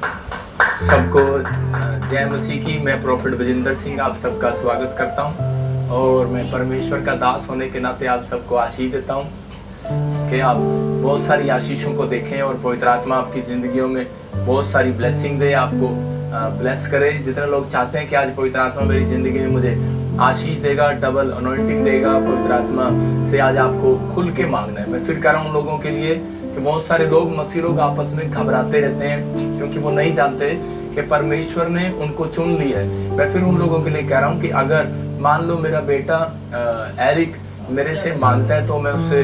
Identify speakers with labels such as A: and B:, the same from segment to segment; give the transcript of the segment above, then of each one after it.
A: सबको जय मसीह की। मैं प्रॉफिट विजेंद्र सिंह आप सबका स्वागत करता हूं और मैं परमेश्वर का दास होने के नाते आप सबको आशीष देता हूं कि आप बहुत सारी आशीषों को देखें और पवित्र आत्मा आपकी ज़िंदगियों में बहुत सारी ब्लेसिंग दे, आपको ब्लेस करे। जितने लोग चाहते हैं कि आज पवित्र आत्मा मेरी ज़िंदगी में मुझे आशीष देगा, डबल अनॉइंटिंग देगा, पवित्र आत्मा से आज आपको खुल के मांगना है। मैं फिर कह रहा हूं उन लोगों के लिए कि बहुत सारे लोग, मसीह लोग आपस में घबराते रहते हैं क्योंकि वो नहीं जानते कि परमेश्वर ने उनको चुन लिया है। मैं फिर उन लोगों के लिए कह रहा हूँ कि अगर मान लो मेरा बेटा एरिक मेरे से मांगता है तो मैं उससे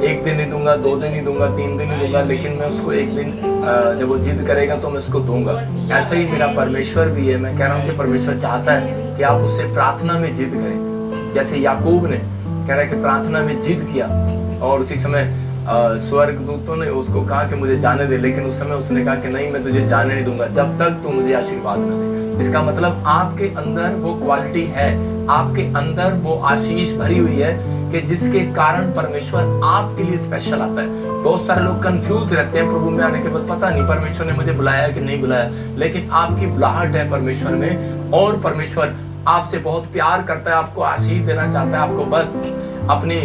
A: 1 दिन नहीं दूंगा, 2 दिन नहीं दूंगा, 3 दिन नहीं दूंगा, लेकिन मैं उसको 1 दिन जब वो जिद करेगा तो मैं उसको दूंगा। ऐसा ही मेरा परमेश्वर भी है। मैं कह रहा हूँ कि परमेश्वर चाहता है कि आप उससे प्रार्थना में जिद करें, जैसे याकूब ने कह रहा है कि प्रार्थना में जिद किया और उसी समय स्वर्गदूतों ने उसको कहा कि मुझे जाने दे, लेकिन उस समय उसने कहा कि नहीं, मैं तुझे जाने नहीं दूंगा जब तक तू मुझे आशीर्वाद न दे। इसका मतलब आपके अंदर वो क्वालिटी है, आपके अंदर वो आशीष भरी हुई है कि जिसके कारण परमेश्वर आपके लिए स्पेशल आता है। बहुत सारे लोग कंफ्यूज रहते हैं प्रभु में आने के बाद, पता नहीं परमेश्वर ने मुझे बुलाया कि नहीं बुलाया, लेकिन आपकी बुलाहट है परमेश्वर में और परमेश्वर आपसे बहुत प्यार करता है, आपको आशीष देना चाहता है। आपको बस अपनी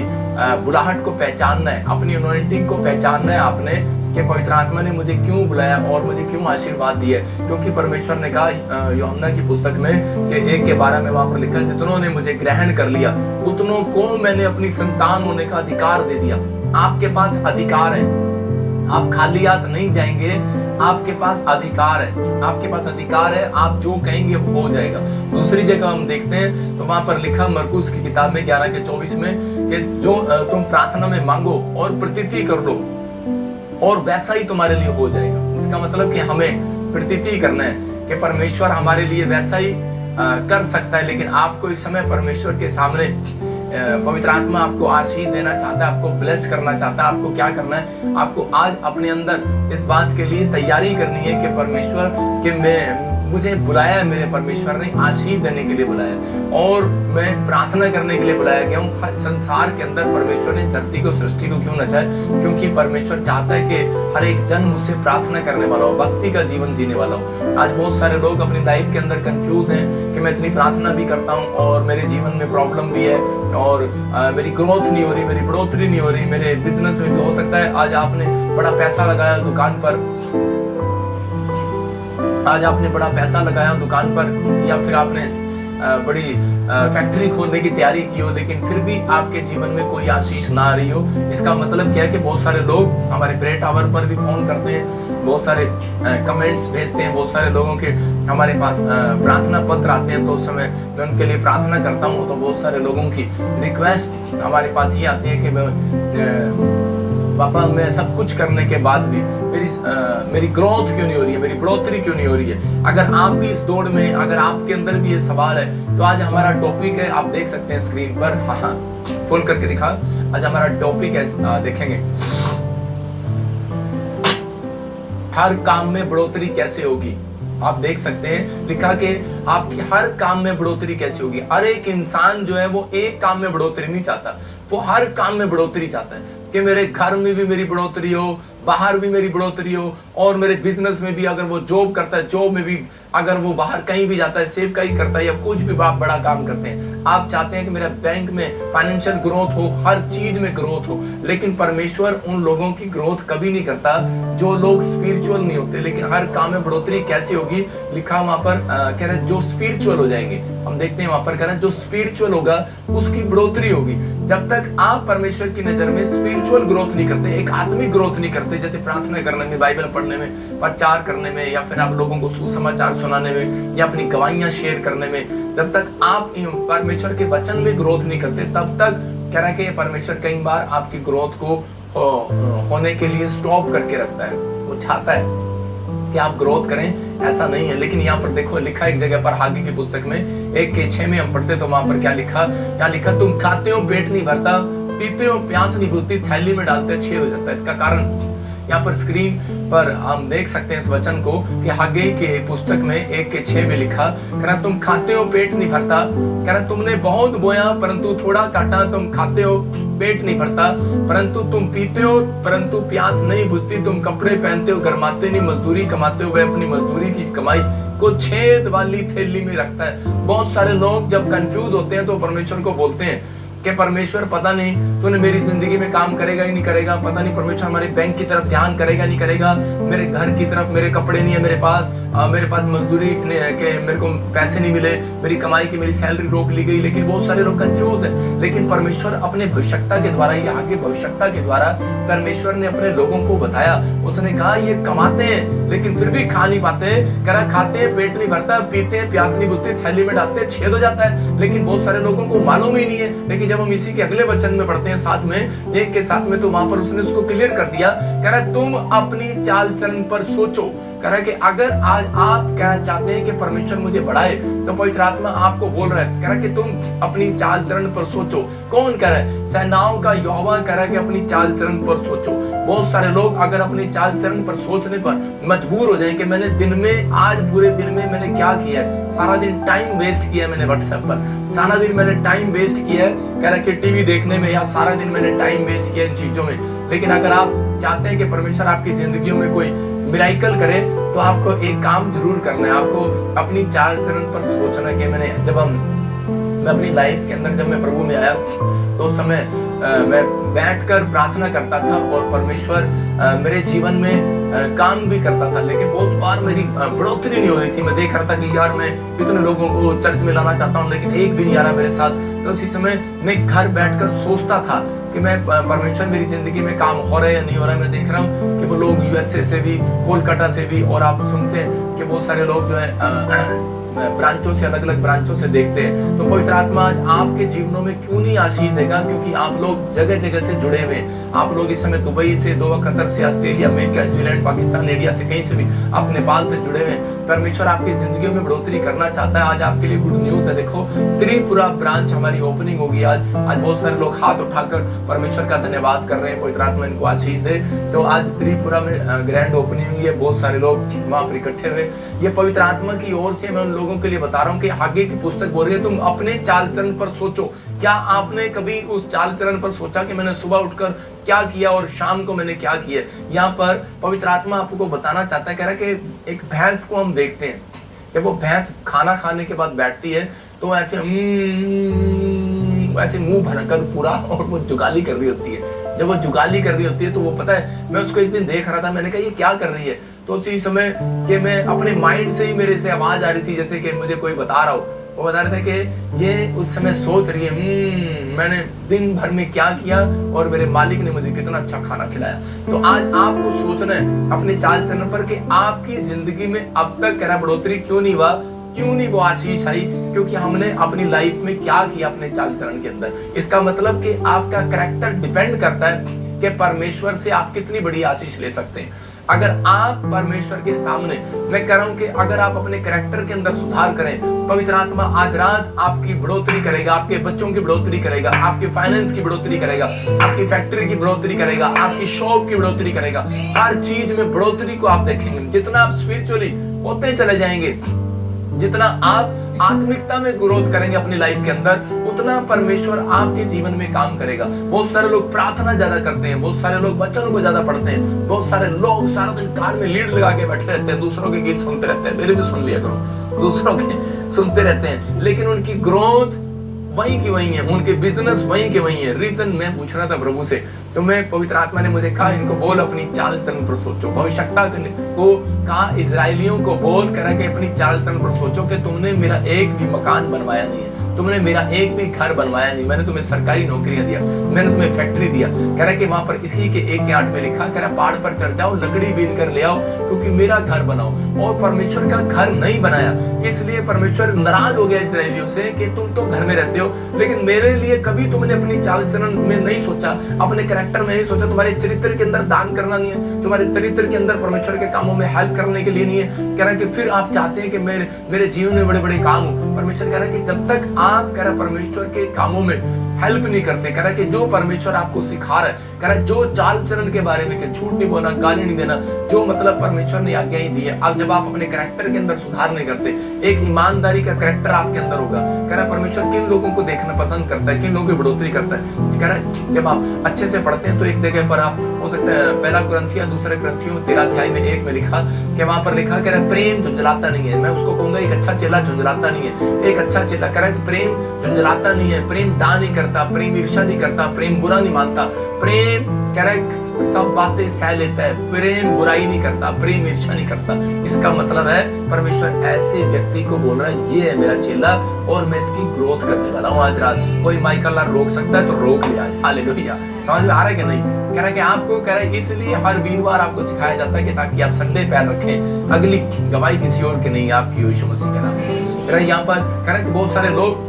A: बुलाहट को पहचानना है, अपनी अनॉइंटिंग को पहचानना है आपने कि पवित्र आत्मा ने मुझे क्यों बुलाया और मुझे क्यों आशीर्वाद दिया। क्योंकि परमेश्वर ने कहा यूहन्ना की पुस्तक में कि 1:12 में वहां पर लिखा, जितनों ने मुझे ग्रहण कर लिया उतनों को मैंने अपनी संतान होने का अधिकार दे दिया। आपके पास अधिकार है, आप खाली हाथ नहीं जाएंगे, आपके पास अधिकार है, आपके पास अधिकार है, आप जो कहेंगे वो हो जाएगा। दूसरी जगह हम देखते हैं तो वहां पर लिखा मरकुस की किताब में 11:24 में कि जो तुम प्रार्थना में मांगो और प्रतीति कर लो और वैसा ही तुम्हारे लिए हो जाएगा। इसका मतलब कि हमें प्रतीति करना है कि परमेश्वर हमारे लिए वैसा ही कर सकता है, लेकिन आपको इस समय परमेश्वर के सामने पवित्र आत्मा आपको आशीष देना चाहता है, आपको ब्लेस करना चाहता है। आपको क्या करना है? आपको आज अपने अंदर इस बात के लिए तैयारी करनी है कि परमेश्वर कि मुझे बुलाया है, मेरे परमेश्वर ने आशीष देने के लिए बुलाया है और मैं प्रार्थना करने के लिए बुलाया गया हूँ। हर संसार के अंदर परमेश्वर ने इस धरती को, सृष्टि को क्यों रचा है? क्योंकि परमेश्वर चाहता है कि हर एक जन मुझसे प्रार्थना करने वाला हो, भक्ति का जीवन जीने वाला हो। आज बहुत सारे लोग अपनी लाइफ के अंदर कंफ्यूज हैं कि मैं इतनी प्रार्थना भी करता हूँ और मेरे जीवन में प्रॉब्लम भी है और मेरी ग्रोथ नहीं हो रही, मेरी बढ़ोतरी नहीं हो रही, मेरे बिजनेस में भी हो सकता है आज आपने बड़ा पैसा लगाया दुकान पर, आज आपने बड़ा पैसा लगाया दुकान पर, या फिर आपने बड़ी फैक्ट्री खोलने की तैयारी की हो, लेकिन फिर भी आपके जीवन में कोई आशीष ना आ रही हो। इसका मतलब क्या है कि बहुत सारे लोग हमारे प्रेयर टावर पर भी फोन करते हैं, बहुत सारे कमेंट्स भेजते हैं, बहुत सारे लोगों के हमारे पास प्रार्थना पत्र आते हैं, तो उस समय मैं उनके लिए प्रार्थना करता हूँ तो बहुत सारे लोगों की रिक्वेस्ट हमारे पास ये आती है कि पापा मैं सब कुछ करने के बाद भी मेरी ग्रोथ क्यों नहीं हो रही है, मेरी बढ़ोतरी क्यों नहीं हो रही है। अगर आप भी इस दौड़ में, अगर आपके अंदर भी ये सवाल है तो आज हमारा टॉपिक है, आप देख सकते हैं स्क्रीन पर, हाँ खोल करके दिखा। आज हमारा टॉपिक है, देखेंगे हर काम में बढ़ोतरी कैसे होगी। आप देख सकते हैं लिखा कि आपकी हर काम में बढ़ोतरी कैसे होगी। हर एक इंसान जो है वो एक काम में बढ़ोतरी नहीं चाहता, वो हर काम में बढ़ोतरी चाहता है कि मेरे घर में भी मेरी बढ़ोतरी हो, बाहर भी मेरी बढ़ोतरी हो और मेरे बिजनेस में भी, अगर वो जॉब करता है जॉब में भी, अगर वो बाहर कहीं भी जाता है, सेव का ही करता है या कुछ भी आप बड़ा काम करते हैं, आप चाहते हैं कि मेरा बैंक में फाइनेंशियल ग्रोथ हो, हर चीज में ग्रोथ हो। लेकिन परमेश्वर उन लोगों की ग्रोथ कभी नहीं करता जो लोग स्पिरिचुअल नहीं होते। लेकिन हर काम में बढ़ोतरी कैसे होगी? लिखा वहां पर कह रहे जो स्पिरिचुअल हो जाएंगे। हम देखते हैं वहां पर कह रहे जो स्पिरिचुअल होगा उसकी बढ़ोतरी होगी। जब तक आप परमेश्वर की नजर में स्पिरिचुअल ग्रोथ नहीं करते, एक आत्मिक ग्रोथ नहीं करते, जैसे प्रार्थना करने में, बाइबल पढ़ने में, प्रचार करने में, या फिर आप लोगों को सुसमाचार सुनाने में या अपनी गवाहियां शेयर करने में, जब तक आप परमेश्वर के वचन में ग्रोथ नहीं करते, तब तक कह रहा है कि परमेश्वर कई बार आपकी ग्रोथ को होने के लिए स्टॉप करके रखता है। वो चाहता है कि आप ग्रोथ करें, ऐसा नहीं है। लेकिन यहाँ पर देखो लिखा एक जगह पर, हागे की पुस्तक में 1:6 में हम पढ़ते तो वहां पर क्या लिखा? तुम खाते हो पेट नहीं भरता, पीते हो प्यास नहीं बुझती, थैली में डालते 6 हो जाता है। इसका कारण यहाँ पर स्क्रीन पर हम देख सकते हैं इस वचन को कि हग्गे के पुस्तक में 1:6 में लिखा, कह रहा तुम खाते हो पेट नहीं भरता, कह रहा तुमने बहुत बोया परंतु थोड़ा काटा, तुम खाते हो पेट नहीं भरता, परंतु तुम पीते हो परंतु प्यास नहीं बुझती, तुम कपड़े पहनते हो गरमाते नहीं, मजदूरी कमाते हो वह अपनी मजदूरी की कमाई को छेद वाली थैली में रखता है। बहुत सारे लोग जब कंफ्यूज होते हैं तो परमेश्वर को बोलते हैं कि परमेश्वर पता नहीं तूने मेरी जिंदगी में काम करेगा ही नहीं करेगा, पता नहीं परमेश्वर हमारे बैंक की तरफ ध्यान करेगा नहीं करेगा, मेरे घर की तरफ मेरे कपड़े नहीं है मेरे पास मजदूरी के मेरे को पैसे नहीं मिले, मेरी कमाई की मेरी सैलरी रोक ली गई। लेकिन बहुत सारे लोग कंफ्यूज हैं। लेकिन परमेश्वर अपने भविष्यता के द्वारा, यहाँ के भविष्यता के द्वारा परमेश्वर ने अपने लोगों को बताया। उसने कहा ये कमाते हैं लेकिन फिर भी खा नहीं पाते, कह रहा खाते हैं पेट नहीं भरता, पीते हैं प्यास नहीं बुझती, थैली में डालते हैं छेद हो जाता है। लेकिन बहुत सारे लोगों को मालूम ही नहीं है। लेकिन जब हम इसी के अगले वचन में पढ़ते हैं साथ में एक के साथ में, तो वहां पर उसने उसको क्लियर कर दिया, कह रहा तुम अपनी चाल चलन पर सोचो। कह रहा है कि अगर आज आप कहना चाहते हैं कि परमेश्वर मुझे बढ़ाए तो पवित्र आत्मा आपको बोल रहा है, कह रहा है कि तुम अपनी चाल चरण पर सोचो। कौन कह रहा है? सेनाओं का यहोवा कह रहा है कि अपनी चाल चरण पर सोचो। बहुत सारे लोग अगर अपनी चाल चरण पर सोचने पर मजबूर हो जाएं कि मैंने दिन में, आज पूरे दिन में मैंने क्या किया है, सारा दिन टाइम वेस्ट किया मैंने व्हाट्सएप पर, सारा दिन मैंने टाइम वेस्ट किया है, कह रहा है कि टीवी देखने में, या सारा दिन मैंने टाइम वेस्ट किया इन चीजों में। लेकिन अगर आप चाहते हैं कि परमेश्वर आपकी जिंदगी में कोई मिराइकल करे तो आपको एक काम जरूर करना है, आपको अपनी चाल चरण पर सोचना है कि मैं अपनी लाइफ के अंदर जब मैं प्रभु में आया तो उस समय मैं बैठकर प्रार्थना करता था और परमेश्वर मेरे जीवन में काम भी करता था। लेकिन बहुत बार मेरी बढ़ोतरी नहीं हो रही थी। मैं देख रहा था कि यार मैं कितने लोगों को चर्च में लाना चाहता हूँ लेकिन एक भी नहीं आ रहा मेरे साथ। तो उसी समय मैं घर बैठकर सोचता था कि मैं परमेश्वर मेरी जिंदगी में काम हो रहा है या नहीं हो रहा है। मैं देख रहा हूँ कि वो लोग यूएसए से भी, कोलकाता से भी, और आप सुनते हैं कि बहुत सारे लोग जो है ब्रांचों से, अलग अलग ब्रांचों से देखते हैं। तो पवित्र आत्मा आज आपके जीवनों में क्यों नहीं आशीष देगा? क्योंकि आप लोग जगह जगह से जुड़े हुए हैं। आप लोग इस समय दुबई से, दोहा, कतर से, Australia, America, New Zealand, Pakistan, India से, कहीं से भी, आप नेपाल से जुड़े हुए हैं। परमेश्वर आपकी जिंदगी में बढ़ोतरी करना चाहता है। आज आपके लिए गुड न्यूज है। देखो त्रिपुरा ब्रांच हमारी ओपनिंग होगी आज बहुत सारे लोग हाथ उठाकर परमेश्वर का धन्यवाद कर रहे हैं। पवित्र आत्मा इनको आशीष दे। तो आज त्रिपुरा में ग्रैंड ओपनिंग हुई है, बहुत सारे लोग वहां पर इकट्ठे हुए। ये पवित्र आत्मा की ओर से मैं उन लोगों के लिए बता रहा हूँ कि आगे की पुस्तक बोल रही है तुम अपने चाल चलन पर सोचो। क्या आपने कभी उस चाल चलन पर सोचा कि मैंने सुबह उठकर क्या किया और शाम को मैंने क्या किया? यहाँ पर पवित्र आत्मा आपको बताना चाहता है, कह रहा है कि एक भैंस को हम देखते हैं, जब वो भैंस खाना खाने के बाद बैठती है तो ऐसे मुंह भरकर पूरा, और वो जुगाली कर रही होती है। जब वो जुगाली कर रही होती है तो वो, पता है, मैं उसको एक दिन देख रहा था, मैंने कहा ये क्या कर रही है? तो उसी समय कि मैं अपने माइंड से ही मेरे से आवाज आ रही थी जैसे कि मुझे कोई बता रहा हो। वो बता रहे थे कि ये उस समय सोच रही है मैंने दिन भर में क्या किया और मेरे मालिक ने मुझे कितना अच्छा खाना खिलाया। तो आज आपको सोचना है अपने चाल चलन पर कि आपकी जिंदगी में अब तक कह रहा बढ़ोतरी क्यों नहीं हुआ, क्यों नहीं वो आशीष आई? क्योंकि हमने अपनी लाइफ में क्या किया अपने चाल चलन के अंदर। इसका मतलब कि आपका कैरेक्टर डिपेंड करता है कि परमेश्वर से आप कितनी बड़ी आशीष ले सकते हैं। अगर आप परमेश्वर के सामने, मैं कह रहा हूं कि अगर आप अपने कैरेक्टर के अंदर सुधार करें, पवित्र आत्मा आज रात आपकी बढ़ोतरी करेगा, आपके बच्चों की बढ़ोतरी करेगा, आपके फाइनेंस की बढ़ोतरी करेगा, आपकी फैक्ट्री की बढ़ोतरी करेगा, आपकी शॉप की बढ़ोतरी करेगा। हर चीज में बढ़ोतरी को आप देखेंगे। जितना आप स्पिरिचुअली होते चले जाएंगे, जितना आप आत्मिकता में ग्रोथ करेंगे अपनी लाइफ के अंदर, उतना परमेश्वर आपके जीवन में काम करेगा। बहुत सारे लोग प्रार्थना ज्यादा करते हैं, बहुत सारे लोग वचन को ज्यादा पढ़ते हैं, बहुत सारे लोग सारा दिन कार में लीड लगा के बैठे रहते हैं, दूसरों के गीत सुनते रहते हैं, मेरे भी सुन लिया करो, दूसरों के सुनते रहते हैं, लेकिन उनकी ग्रोथ वहीं की वहीं है, उनके बिजनेस वहीं के वहीं है। रीजन मैं पूछ रहा था प्रभु से, तो मैं, पवित्र आत्मा ने मुझे कहा इनको बोल अपनी चाल चलन पर सोचो। भविष्यता को कहा इजरायलियों को बोल कर अपनी चाल चलन पर सोचो कि तुमने मेरा एक भी मकान बनवाया नहीं है, तुमने मेरा एक भी घर बनवाया नहीं, मैंने तुम्हें सरकारी नौकरियां दिया, मैंने तुम्हें फैक्ट्री दिया। कह रहा है कि वहां पर इसी के 1:8 में लिखा, कह रहा पहाड़ पर चढ़ जाओ, लकड़ी बीन कर ले आओ, क्योंकि मेरा घर बनाओ। और परमेश्वर का घर नहीं बनाया, इसलिए परमेश्वर नाराज हो गया इस्राएलियों से कि तुम तो घर में रहते हो, लेकिन मेरे लिए कभी तुमने अपनी चाल चलन में नहीं सोचा, अपने कैरेक्टर में नहीं सोचा, तुम्हारे चरित्र के अंदर दान करना नहीं है, तुम्हारे चरित्र के अंदर परमेश्वर के कामों में हेल्प करने के लिए नहीं है। कह रहा है कि फिर आप चाहते हैं कि मेरे जीवन में बड़े बड़े काम हो। परमेश्वर कह रहा है कि जब तक आप, कह रहा परमेश्वर के कामों में हेल्प नहीं करते, कह रहा है कि जो परमेश्वर आपको सिखा रहा है कह रहा जो चाल चलन के बारे में, झूठ नहीं बोलना, गाली नहीं देना, जो मतलब परमेश्वर ने आज्ञा ही दी है। अब जब आप अपने कैरेक्टर के अंदर सुधार नहीं करते, एक ईमानदारी का कैरेक्टर आपके अंदर होगा। कह रहा परमेश्वर किन लोगों को देखना पसंद करता है, किन लोगों की बढ़ोतरी करता है। कह रहा जब आप अच्छे से पढ़ते हैं तो एक जगह पर आप हो सकता है पहला ग्रंथिया दूसरे ग्रंथियों 13 अध्याय में 1 में लिखा कि वहां पर लिखा कह रहा प्रेम झुंझलाता नहीं है। मैं उसको कहूंगा एक अच्छा चेला झुंझलाता नहीं है। एक अच्छा चेला कह रहा है प्रेम झुंझलाता नहीं है, प्रेम डा नहीं करता, प्रेम ईर्ष्या नहीं करता, प्रेम बुरा नहीं मानता, प्रेम कह रहा है सब बातें सह लेता है, प्रेम बुराई नहीं करता, प्रेम ईर्ष्या नहीं करता। इसका मतलब है परमेश्वर ऐसे व्यक्ति को बोल रहा है ये है मेरा चेला और मैं इसकी ग्रोथ करने वाला हूँ। आज रात कोई माइकल रोक सकता है तो रोक लिया। हालेलुया। समझ में आ रहा है कि नहीं? कह रहा है कि आपको कह रहा है इसलिए हर वीरवार आपको सिखाया जाता है कि ताकि आप संडे पैर रखें। अगली गवाही किसी और की नहीं, आपकी यीशु मसीह के नाम में। कह रहा है यहाँ पर कह रहा है कि बहुत सारे लोग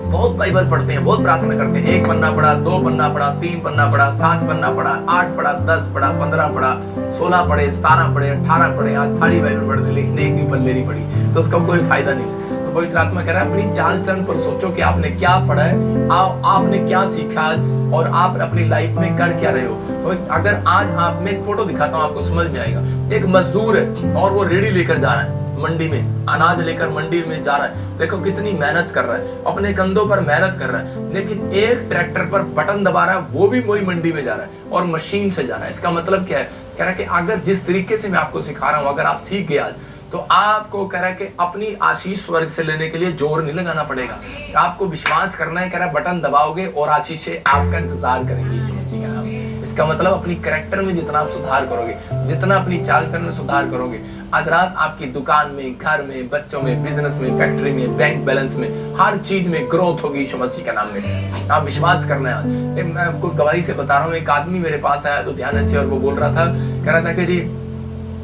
A: बहुत बाइबल पढ़ते हैं, बहुत प्रार्थना करते हैं, 1 पन्ना पढ़ा, 2 पन्ना पढ़ा, 3 पन्ना पढ़ा, 7 पन्ना पढ़ा, 8 पढ़ा, 10 पढ़ा, 15 पढ़ा, 16 पढ़े, 17 पढ़े, 18 पढ़े, आज सारी बाइबल पढ़ ली लेकिन एक भी पल्ले नहीं पढ़ी तो उसका कोई फायदा नहीं। तो पवित्र आत्मा कह रहा है अपनी चाल चलन पर सोचो कि आपने क्या पढ़ा है, आपने क्या सीखा और आप अपनी लाइफ में कर क्या रहे हो। तो अगर आज आप मैं एक फोटो दिखाता हूँ आपको समझ में आएगा। एक मजदूर है और वो रेडी लेकर जा रहा है मंडी में, अनाज लेकर मंडी में जा रहा है। देखो कितनी मेहनत कर रहा है, अपने कंधों पर मेहनत कर रहा है, लेकिन एक ट्रैक्टर पर बटन दबा रहा है, वो भी वही मंडी में जा रहा है और मशीन से जा रहा है। इसका मतलब क्या है? कह रहा है कि अगर जिस तरीके से मैं आपको सिखा रहा हूं अगर आप सीख गए आज तो आपको कह रहा है कि अपनी आशीष स्वर्ग से लेने के लिए जोर नहीं लगाना पड़ेगा। आपको विश्वास करना है, कह रहा है बटन दबाओगे और आशीष आपका इंतजार करेंगे यीशु मसीह के नाम में। इसका मतलब अपनी कैरेक्टर में जितना आप सुधार करोगे, जितना अपनी चाल चलन में सुधार करोगे, आज रात आपकी दुकान में, घर में, बच्चों में, बिजनेस में, फैक्ट्री में, बैंक बैलेंस में, हर चीज में ग्रोथ होगी यीशु मसीह के नाम में। आप विश्वास करना है। मैं आपको गवाही से बता रहा हूँ, एक आदमी मेरे पास आया तो ध्यान से, और वो बोल रहा था, कह रहा था कि जी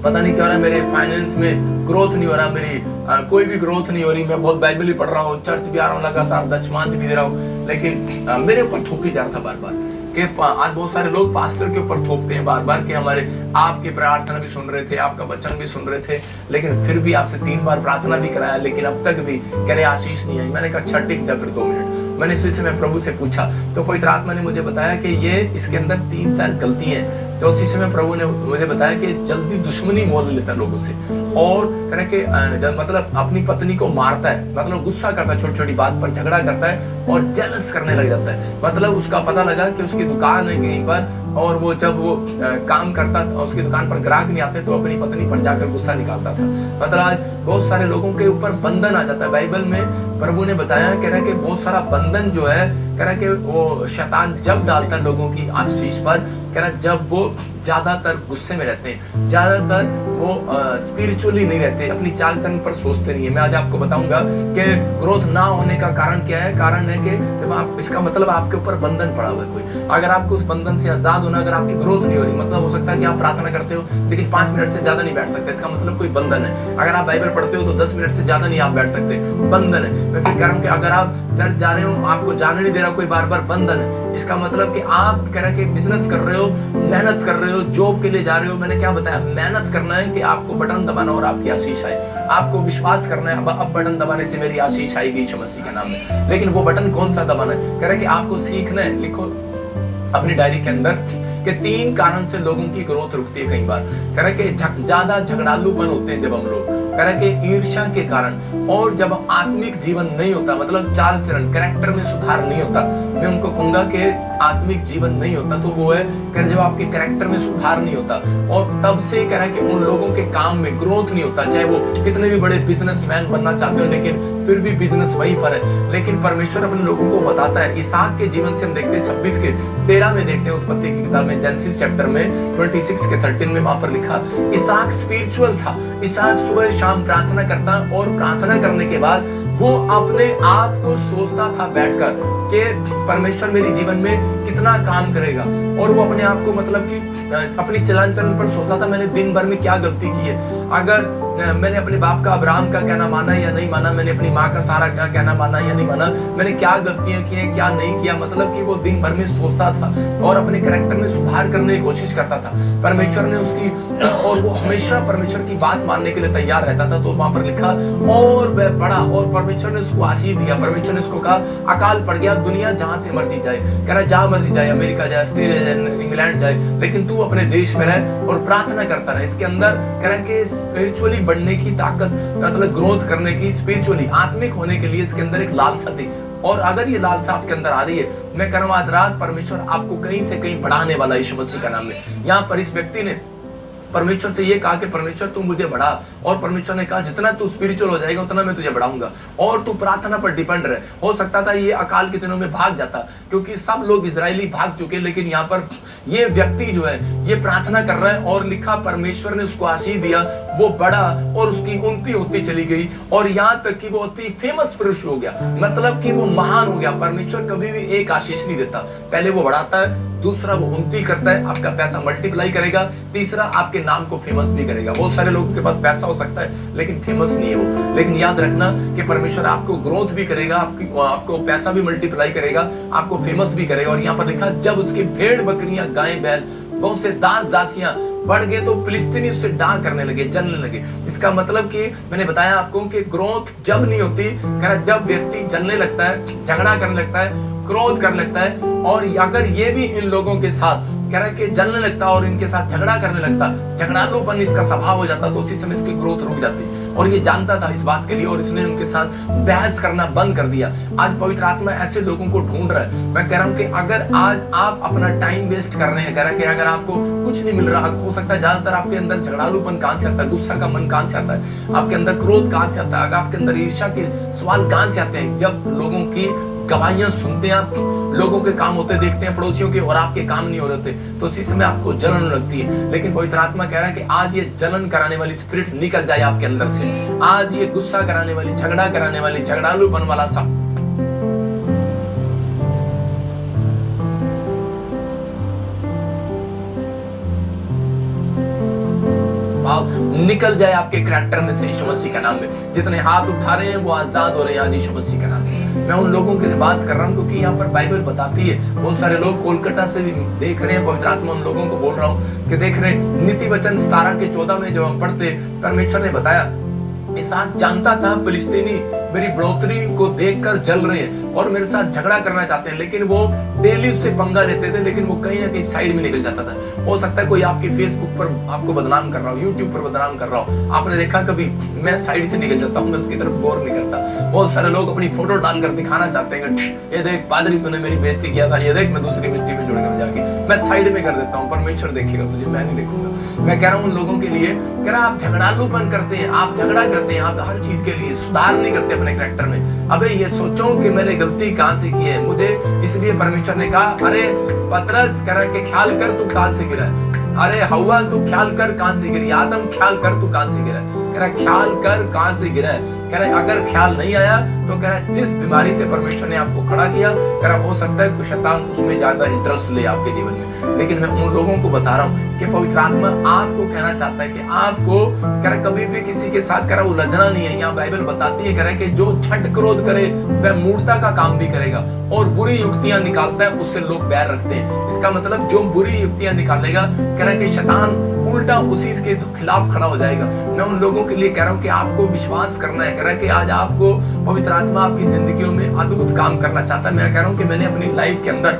A: पता नहीं क्या हो रहा है, मेरे फाइनेंस में ग्रोथ नहीं हो रहा, मेरी कोई भी ग्रोथ नहीं हो रही। मैं बहुत बाइबल भी पढ़ रहा हूँ, चर्च भी आ रहा हूँ, लगातार दशमांश भी दे रहा हूँ, लेकिन मेरे ऊपर थोपी जा रहा था बार बार कि आज बहुत सारे लोग पास्टर के ऊपर थोपते हैं बार बार कि हमारे आपकी प्रार्थना भी सुन रहे थे, आपका वचन भी सुन रहे थे, लेकिन फिर भी आपसे 3 बार प्रार्थना भी कराया, लेकिन अब तक भी कह रहे आशीष नहीं आई। मैंने कहा अच्छा ठीक था, फिर 2 मिनट मैंने इसी से मैं प्रभु से पूछा तो पवित्र आत्मा ने मुझे बताया कि ये इसके अंदर 3-4 गलती है। तो उसी समय प्रभु ने मुझे बताया कि जल्दी दुश्मनी मोल लेता लोगों से और तरह के मतलब अपनी पत्नी को मारता है, मतलब गुस्सा करता है, छोटी छोटी बात पर झगड़ा करता है और जेलस करने लग जाता है। मतलब उसका पता लगा कि उसकी दुकान है कहीं पर और वो जब वो काम करता था उसकी दुकान पर ग्राहक नहीं आते तो अपनी पत्नी पर जाकर गुस्सा निकालता था। मतलब आज बहुत सारे लोगों के ऊपर बंधन आ जाता है। बाइबल में प्रभु ने बताया, कह रहा है कि बहुत सारा बंधन जो है, कह रहा है कि वो शैतान जब डालता है लोगों की आशीष पर, कह रहा है जब वो ज्यादातर गुस्से में रहते हैं, ज्यादातर वो स्पिरिचुअली नहीं रहते, अपनी चाल चलन पर सोचते नहीं है। मैं आज आपको बताऊंगा कि ग्रोथ ना होने का कारण क्या है। कारण है कि जब आप, इसका मतलब आपके ऊपर बंधन पड़ा हुआ है कोई। अगर आपको उस बंधन से आजाद होना, अगर आपकी ग्रोथ नहीं हो रही, मतलब हो सकता है कि आप प्रार्थना करते हो लेकिन 5 मिनट से ज्यादा नहीं बैठ सकते, इसका मतलब कोई बंधन है। अगर आप बाइबल पढ़ते हो तो 10 मिनट से ज्यादा नहीं आप बैठ सकते, बंधन है। मैं फिर कह रहा हूँ कि अगर आप चर्च जा रहे हो, आपको जाने नहीं दे रहा कोई बार बार, बंधन है। इसका मतलब कि आप कह रहे कि बिजनेस कर रहे हो, मेहनत कर रहे हो, जॉब के लिए जा रहे हो, मैंने क्या बताया, मेहनत करना है कि आपको बटन दबाना और आपकी आशीष आए। आपको विश्वास करना है अब बटन दबाने से मेरी आशीष आएगी यीशु मसीह के नाम में। लेकिन वो बटन कौन सा दबाना है? कह रहे कि आपको सीखना है। लिखो अपनी डायरी के अंदर कि 3 कारण से लोगों की ग्रोथ रुकती है कई बार। कह रहे कि ज्यादा झगड़ालूपन होते हैं जब हम लोग, कह रहे कि ईर्ष्या के कारण, और जब आत्मिक जीवन नहीं होता, मतलब चाल चलन कैरेक्टर में सुधार नहीं होता। मैं उनको कहूंगा कि आत्मिक जीवन नहीं होता तो वो है कि जब आपके कैरेक्टर में सुधार नहीं होता, और तब से कह रहा है कि उन लोगों के काम में ग्रोथ नहीं होता, चाहे वो कितने भी बड़े बिजनेसमैन बनना चाहते हो लेकिन फिर भी बिजनेस वहीं पर है। लेकिन परमेश्वर अपने लोगों को बताता है। इसहाक के जीवन से हम देखते हैं 26 के 13 में देखते हैं, उत्पत्ति की किताब में, जेनेसिस चैप्टर में 26 के 13 में वहां पर लिखा, इसहाक स्पिरिचुअल था। इसहाक सुबह शाम प्रार्थना करता और प्रार्थना करने के बाद वो अपने आप को सोचता था बैठकर कि परमेश्वर मेरे जीवन में कितना काम करेगा, और वो अपने आप को मतलब कि अपनी चलन चलन पर सोचता था मैंने दिन भर में क्या गलती की है। अगर मैंने अपने बाप का अब्राहम का कहना माना या नहीं माना, मैंने अपनी माँ का सारा का कहना माना या नहीं माना, मैंने क्या गलतियां की हैं क्या नहीं किया। मतलब कि वो दिन भर में सोचता था और अपने कैरेक्टर में सुधार करने की कोशिश करता था। परमेश्वर ने उसकी और वो हमेशा परमेश्वर की बात मानने के लिए तैयार रहता था। तो वहां पर लिखा और वह बड़ा, और परमेश्वर ने उसको आशीष दिया। परमेश्वर ने उसको कहा अकाल पड़ गया, दुनिया जहां से मर्जी जाए, कह रहा जहां मर्जी जाए, अमेरिका जाए, ऑस्ट्रेलिया जाए, इंग्लैंड जाए, लेकिन तू अपने देश में रह और प्रार्थना करता रहे। इसके अंदर कह रहा कि स्पिरिचुअली बढ़ने की ताकत, मतलब ग्रोथ करने की, स्पिरिचुअली आत्मिक होने के लिए इसके अंदर एक लालसा थी। और अगर ये लालसा आपके अंदर आ रही है, मैं कह रहा हूं आज रात परमेश्वर आपको कहीं से कहीं बढ़ाने वाला है यीशु मसीह का नाम में। यहाँ पर इस व्यक्ति ने परमेश्वर से ये कहा कि परमेश्वर तू मुझे बढ़ा, और परमेश्वर ने कहा जितना तू स्पिरिचुअल हो जाएगा उतना मैं तुझे बढ़ाऊंगा, और तू प्रार्थना पर डिपेंड रहे। हो सकता था ये अकाल के दिनों में भाग जाता, क्योंकि सब लोग इजरायली भाग चुके, लेकिन यहाँ पर ये व्यक्ति जो है ये प्रार्थना कर रहा है, और लिखा परमेश्वर ने उसको आशीष दिया, वो बढ़ा और उसकी उन्नति होती चली गई, और यहाँ तक कि वो अति फेमस पुरुष हो गया, मतलब कि वो महान हो गया। परमेश्वर कभी भी एक आशीष नहीं देता, पहले वो बढ़ाता है, दूसरा वो उन्नति करता है, आपका पैसा मल्टीप्लाई करेगा, तीसरा आपके नाम को फेमस भी करेगा। बहुत सारे लोगों के पास पैसा हो सकता है लेकिन फेमस नहीं है वो, लेकिन याद रखना कि परमेश्वर आपको ग्रोथ भी करेगा, आपको पैसा भी मल्टीप्लाई करेगा, आपको फेमस भी करेगा। और यहाँ पर लिखा जब उसकी भेड़ बकरियां गाय बैल बहुत से दास दासियां बढ़ गए तो फिलिस्तीनी उससे डांग करने लगे, जलने लगे। इसका मतलब कि मैंने बताया आपको कि ग्रोथ जब नहीं होती, जब व्यक्ति जलने लगता है, झगड़ा करने लगता है, क्रोध करने लगता है, और अगर ये भी इन लोगों के साथ कह रहा है कि जलने लगता और इनके साथ झगड़ा करने लगता, झगड़ालूपन इसका स्वभाव हो जाता, तो उसी समय इसकी ग्रोथ रुक जाती। और ये जानता था इस बात के लिए, और इसने उनके साथ बहस करना बंद कर दिया। आज पवित्र आत्मा ऐसे लोगों को ढूंढ रहा है। मैं कह रहा हूं कि अगर आज आप अपना टाइम वेस्ट कर रहे हैं, कह रहा है कि अगर आपको कुछ नहीं मिल रहा, हो सकता है ज्यादातर आपके अंदर झगड़ालूपन कहां से आता है, गुस्सा का मन कहां से आता है, आपके अंदर क्रोध कहां से आता है, आपके अंदर ईर्ष्या के सवाल कहां से आते हैं। जब लोगों की गवाहियां सुनते हैं, आप लोगों के काम होते देखते हैं पड़ोसियों के, और आपके काम नहीं हो रहे थे, तो उसी समय आपको जलन लगती है। लेकिन पवित्र आत्मा कह रहा है कि आज ये जलन कराने वाली स्पिरिट निकल जाए आपके अंदर से। आज ये गुस्सा कराने वाली, झगड़ा कराने वाली, झगड़ालूपन वाला सब निकल जाए आपके कैरेक्टर में से यीशु मसीह के नाम में। जितने हाथ उठा रहे हैं वो आजाद हो रहे हैं आज यीशु मसीह के नाम में। मैं उन लोगों के लिए बात कर रहा हूँ क्योंकि यहाँ पर बाइबल बताती है, बहुत सारे लोग कोलकाता से भी देख रहे हैं, पवित्र आत्मा उन लोगों को बोल रहा हूँ कि देख रहे हैं। नीति वचन 17 के 14 में जब हम पढ़ते, परमेश्वर ने बताया इसहाक जानता था फिलिस्तीनी मेरी बढ़ोतरी को देखकर जल रहे हैं और मेरे साथ झगड़ा करना चाहते हैं, लेकिन वो डेली उससे पंगा लेते थे, लेकिन वो कहीं ना कहीं साइड में निकल जाता था। हो सकता है कोई आपके फेसबुक पर आपको बदनाम कर रहा हो, यूट्यूब पर बदनाम कर रहा हो, आपने देखा कभी, मैं साइड से निकल जाता हूँ, मैं उसकी तरफ गौर नहीं करता। बहुत सारे लोग अपनी फोटो डालकर दिखाना चाहते हैं कि ये देख पादरी तूने मेरी बेइज्जती किया था, ये देख मैं दूसरी मिट्टी में जुड़ गया जाके, मैं साइड में कर देता हूँ, परमेश्वर देखेगा तुझे, मैं नहीं देखूंगा। मैं कह रहा हूँ उन लोगों के लिए, कह रहा आप झगड़ालूपन करते हैं, आप झगड़ा करते हैं, आप हर चीज के लिए सुधार नहीं करते अपने कैरेक्टर में। अबे ये सोचो कि मैंने गलती कहां से की है, मुझे इसलिए परमेश्वर ने कहा अरे पतरस कह रहा कि ख्याल कर तू कहां से गिरा है, अरे हवा तू ख्याल कर कहां से गिरी, आदम ख्याल कर तू कहां से गिरा है, कह रहा ख्याल कर कहां से गिरा है। कह रहा अगर ख्याल नहीं आया तो कह रहा जिस बीमारी से परमेश्वर ने आपको खड़ा किया, कह रहा हो सकता है शैतान उसमें ज्यादा इंटरेस्ट ले आपके जीवन में। लेकिन मैं उन लोगों को बता रहा हूँ कि पवित्र आत्मा आपको कहना चाहता है कि आपको कह रहा कभी भी किसी के साथ कह रहा उलझना नहीं है। यहाँ बाइबल बताती है कह रहा कि जो छठ क्रोध करे वह मूर्खता का काम भी करेगा और बुरी युक्तियां निकालता है, उससे लोग बैर रखते हैं। इसका मतलब जो बुरी युक्तियां निकालेगा, कह रहा कि शैतान उल्टा उसी के खिलाफ खड़ा हो जाएगा। मैं उन लोगों के लिए कह रहा हूँ कि आपको विश्वास करना है। कह रहा है कि आज आपको पवित्र आत्मा आपकी जिंदगियों में अद्भुत काम करना चाहता है। मैं कह रहा हूँ कि मैंने अपनी लाइफ के अंदर,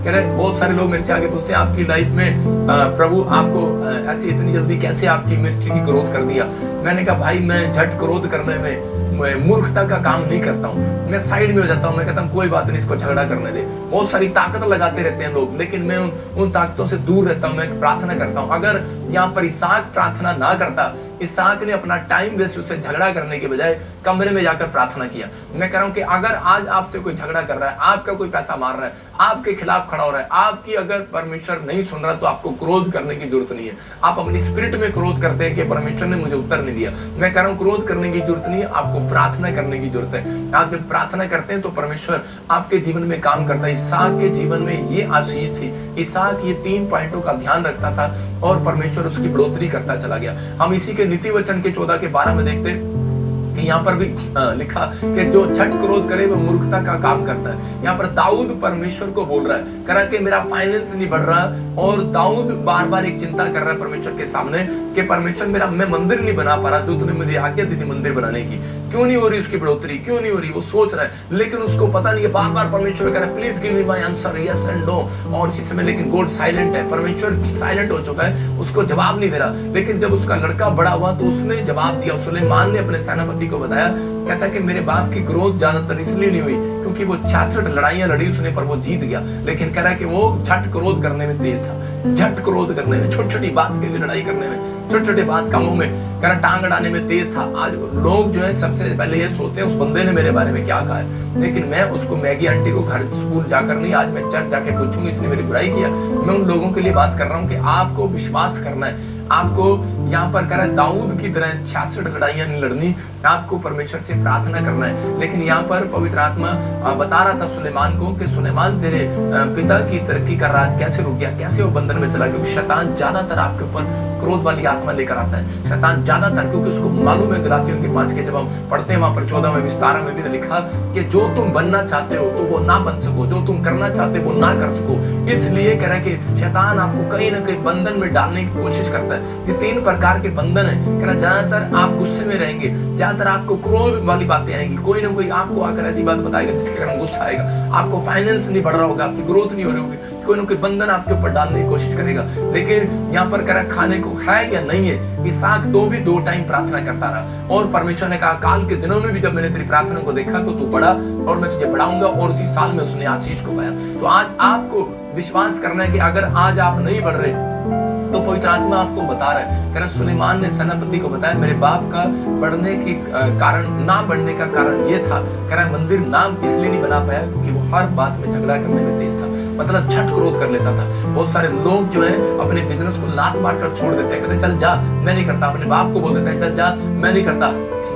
A: कह रहे बहुत सारे लोग मेरे से आगे पूछते हैं आपकी लाइफ में प्रभु आपको ऐसी इतनी जल्दी कैसे आपकी मिनिस्ट्री की ग्रोथ कर दिया। मैंने कहा भाई मैं झट क्रोध करने में मूर्खता का काम नहीं करता हूँ, मैं साइड में हो जाता हूँ। मैं कहता हूँ कोई बात नहीं, इसको झगड़ा करने दे। बहुत सारी ताकत लगाते रहते हैं लोग, लेकिन मैं उन ताकतों से दूर रहता हूँ। मैं प्रार्थना करता हूँ। अगर यहाँ पर इसहाक प्रार्थना ना करता, इसहाक ने अपना टाइम वेस्ट उससे झगड़ा करने के बजाय कमरे में जाकर प्रार्थना किया। मैं कह रहा हूं कि अगर आज आपसे कोई झगड़ा कर रहा है, आपका कोई पैसा मार रहा है, आपके खिलाफ खड़ा हो रहा है, आपकी अगर परमेश्वर नहीं सुन रहा तो आपको क्रोध करने की जरूरत नहीं है। आप अपनी स्पिरिट में क्रोध करते हैं कि परमेश्वर ने मुझे उत्तर नहीं दिया। मैं कह रहा हूं क्रोध करने की जरूरत नहीं है, आपको प्रार्थना करने की जरूरत है। आप जब प्रार्थना करते हैं तो परमेश्वर आपके जीवन में काम करता है। इसहाक के जीवन में ये आशीष थी। इसहाक ये 3 पॉइंटों का ध्यान रखता था और परमेश्वर उसकी बढ़ोतरी करता चला गया। हम इसी के नीति वचन के 14 के 12 में देखते हैं कि यहाँ पर भी लिखा कि जो छठ क्रोध करे वो मूर्खता का काम करता है। यहाँ पर दाऊद परमेश्वर को बोल रहा है, कह रहा कि मेरा फाइनेंस नहीं बढ़ रहा, और दाऊद बार बार एक चिंता कर रहा है परमेश्वर के सामने कि परमेश्वर मैं मंदिर नहीं बना पा रहा, जो तूने मुझे आज्ञा दी थी मंदिर बनाने की, क्यों नहीं हो रही उसकी बढ़ोतरी, क्यों नहीं हो रही, वो सोच रहा है। लेकिन उसको पता नहीं है, बार बार परमेश्वर कह रहा है please give me my answer, yes and no. और इस समय लेकिन गॉड साइलेंट है, परमेश्वर साइलेंट हो चुका है, उसको जवाब नहीं दे रहा। लेकिन जब उसका लड़का बड़ा हुआ तो उसने जवाब दिया। सुलेमान ने अपने सेनापति को बताया, कहता है कि मेरे बाप की ग्रोथ ज्यादातर इसलिए नहीं हुई क्योंकि वो 66 लड़ाइयां लड़ी उसने, पर वो जीत गया। लेकिन कह रहा है कि वो झट क्रोध करने में तेज था, झट क्रोध करने में, छोटी छोटी बात के लिए लड़ाई करने में, छोटे छोटे बात कामों में, कह रहा टांग अड़ाने में तेज था। आज लोग जो है सबसे पहले ये सोचते हैं उस बंदे ने मेरे बारे में क्या कहा है, लेकिन मैं उसको मैगी आंटी को घर स्कूल जाकर नहीं, आज मैं चर्च जाके पूछूंगी इसने मेरी बुराई किया। मैं उन लोगों के लिए बात कर रहा हूँ कि आपको विश्वास करना है, आपको यहाँ पर कह रहा है दाऊद की तरह 66 लड़ाइयां नहीं लड़नी, आपको परमेश्वर से प्रार्थना करना है। लेकिन यहाँ पर पवित्र आत्मा बता रहा था सुलेमान को कि सुलेमान तेरे पिता की तरक्की का राज कैसे रुक गया, कैसे वो बंधन में चला, क्योंकि शैतान ज्यादातर आपके ऊपर क्रोध वाली आत्मा लेकर आता है। शैतान ज्यादातर, क्योंकि उसको मालूम है, गलातियों के 5 के जब हम पढ़ते हैं वहां पर 14 में विस्तार में भी लिखा कि जो तुम बनना चाहते हो तो वो ना बन सको, जो तुम करना चाहते हो वो ना कर सको। इसलिए कह रहा है कि शैतान आपको कहीं ना कहीं बंधन में डालने की कोशिश करता है। ये 3 प्रकार के बंधन है। कह रहा ज्यादातर आप गुस्से में रहेंगे, ज्यादातर आपको क्रोध वाली बातें आएंगी, कोई ना कोई आपको आकर ऐसी बात बताएगा जिसके कारण गुस्सा आएगा, आपको फाइनेंस नहीं बढ़ रहा होगा, आपकी ग्रोथ नहीं हो रही होगी, कोई ना कोई बंधन आपके ऊपर डालने की कोशिश करेगा। लेकिन यहाँ पर कह रहा खाने को है या नहीं है, इसहाक तो भी 2 टाइम प्रार्थना करता रहा। और परमेश्वर ने कहा काल के दिनों में भी जब मैंने तेरी प्रार्थना को देखा तो तू बढ़ा और मैं तुझे बढ़ाऊंगा, और उसी साल में उसने आशीष को पाया। तो आज आपको विश्वास करना है कि अगर आज आप नहीं बढ़ रहे तो पवित्र आत्मा आपको बता रहा है। कह रहा सुलेमान ने सेनापति को बताया मेरे बाप का बढ़ने की कारण, ना बढ़ने का कारण ये था, कह रहा मंदिर नाम इसलिए नहीं बना पाया क्योंकि वो हर बात में झगड़ा करने में तेज था, मतलब छठ क्रोध कर लेता था। बहुत सारे लोग जो है अपने बिजनेस को लात मार कर छोड़ देते हैं, कहते चल जा मैं नहीं करता, अपने बाप को बोल देते हैं चल जा मैं नहीं करता,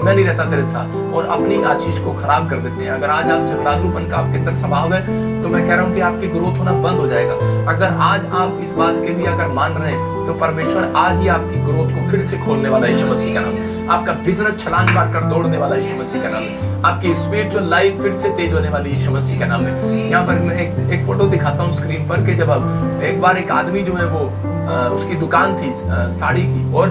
A: मैं नहीं रहता तेरे साथ, और अपनी आशीष को खराब कर देते हैं। अगर आज आप झगड़ालूपन का आपके अंदर स्वभाव है तो मैं कह रहा हूँ कि आपकी ग्रोथ होना बंद हो जाएगा। अगर आज आप इस बात के लिए अगर मान रहे हैं तो परमेश्वर आज ही आपकी ग्रोथ को फिर से खोलने वाला है, यीशु मसीह का नाम है। आपका बिजनेस छलांग मारकर दौड़ने वाला यीशु मसीह का नाम है। आपकी स्पिरिचुअल लाइफ फिर से तेज होने वाली यीशु मसीह का नाम है। यहाँ पर मैं एक फोटो दिखाता हूँ स्क्रीन पर कि जब अब एक बार एक आदमी जो है वो उसकी दुकान थी साड़ी की, और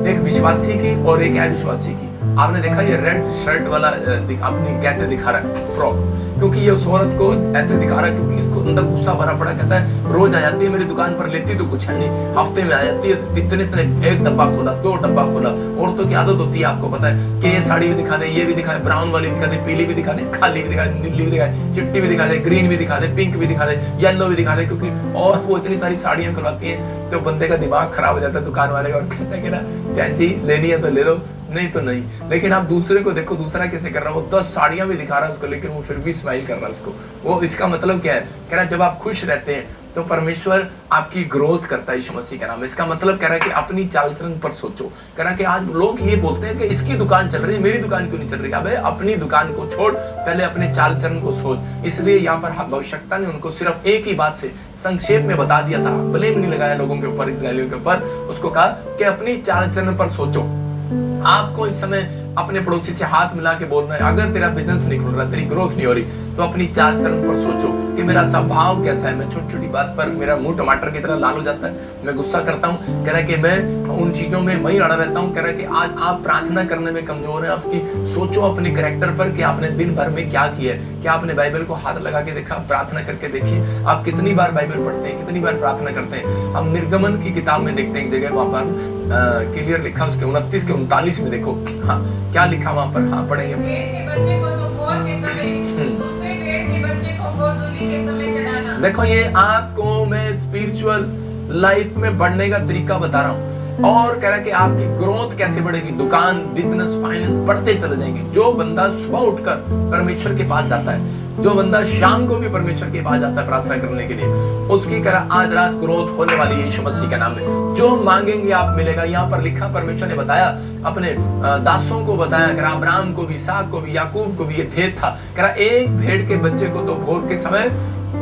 A: एक विश्वासी की और एक अविश्वासी की। आपने देखा ये रेड शर्ट वाला अपनी कैसे दिखा रहा है फ्रॉक, क्योंकि ये उस औरत को ऐसे दिखा रहा है क्योंकि इसको अंदर गुस्सा भरा पड़ा। कहता है रोज आ जाती है मेरी दुकान पर, लेती तो कुछ है नहीं, हफ्ते में आ जाती है इतने इतने, 1 डब्बा खोला 2 डब्बा खोला। औरतों की आदत होती है, आपको पता है कि ये साड़ी भी दिखा दे, ये भी दिखा दे, ब्राउन वाली दिखा दे, पीली भी दिखा दे, काली भी दिखा दे, नीली भी दिखा दे, चिट्टी भी दिखा दे, ग्रीन भी दिखा दे, पिंक भी दिखा दे, येलो भी दिखा दे, क्योंकि और वो इतनी सारी साड़ियां करवाती है तो बंदे का दिमाग खराब हो जाता है दुकान वाले का, और कहता है कि ना क्या चीज लेनी है तो ले लो, नहीं तो नहीं। लेकिन आप दूसरे को देखो, दूसरा कैसे कर रहा है, वो 10 साड़ियां भी दिखा रहा है उसको, लेकिन वो फिर भी स्माइल कर रहा है उसको। वो इसका मतलब क्या है, कह रहा है जब आप खुश रहते हैं तो परमेश्वर आपकी ग्रोथ करता है, यीशु मसीह का नाम। इसका मतलब कह रहा है कि अपनी चाल चलन पर सोचो। कह रहा है कि आज लोग ये बोलते हैं कि इसकी दुकान चल रही है, मेरी दुकान क्यों नहीं चल रही। अबे अपनी दुकान को छोड़, पहले अपने चाल चलन को सोच। इसलिए यहाँ पर भविष्यवक्ता ने उनको सिर्फ एक ही बात से संक्षेप में बता दिया था, ब्लेम नहीं लगाया लोगों के ऊपर, इस्राएलियों के ऊपर। उसको कहा कि अपनी चाल चलन पर सोचो। आपको इस समय अपने पड़ोसी से हाथ मिला के बोलना है, अगर तेरा बिजनेस नहीं खुल रहा, तेरी ग्रोथ नहीं हो रही, तो अपनी चाल चलन पर सोचो कि मेरा स्वभाव कैसा है। मैं छोटी छोटी बात पर मेरा मुंह टमाटर की तरह लाल हो जाता है, मैं गुस्सा करता हूँ। कह रहा है कि मैं उन चीजों में वही अड़ा रहता हूँ। कह रहा है कि आज आप प्रार्थना करने में कमजोर हैं, आपकी सोचो अपने कैरेक्टर पर कि आपने दिन भर में क्या किया है। क्या आपने बाइबल को हाथ लगा के देखा, प्रार्थना करके देखिए आप कितनी बार बाइबल पढ़ते हैं, कितनी बार प्रार्थना करते हैं। हम निर्गमन की किताब में देखते हैं एक जगह, वहां पर क्लियर लिखा उसके 29 के 39 में देखो, हाँ क्या लिखा वहां पर, हाँ पढ़ेंगे। देखो ये आपको मैं स्पिरिचुअल लाइफ में बढ़ने का तरीका बता रहा हूँ, और कह रहा है कि आपकी ग्रोथ कैसे बढ़ेगी, दुकान बिजनेस फाइनेंस बढ़ते चले जाएंगे। जो बंदा सुबह उठकर परमेश्वर के पास जाता है, जो बंदा शाम को भी परमेश्वर के पास जाता है प्रार्थना करने के लिए, उसकी तरह आज रात ग्रोथ होने वाली है, यीशु मसीह का नाम है। जो मांगेंगे आप मिलेगा। यहाँ पर लिखा, परमेश्वर ने बताया अपने दासों को बताया, कह रहा अब्राहम को भी, इसहाक को भी, याकूब को भी ये भेद था। कह रहा एक भेड़ के बच्चे को तो भोर के समय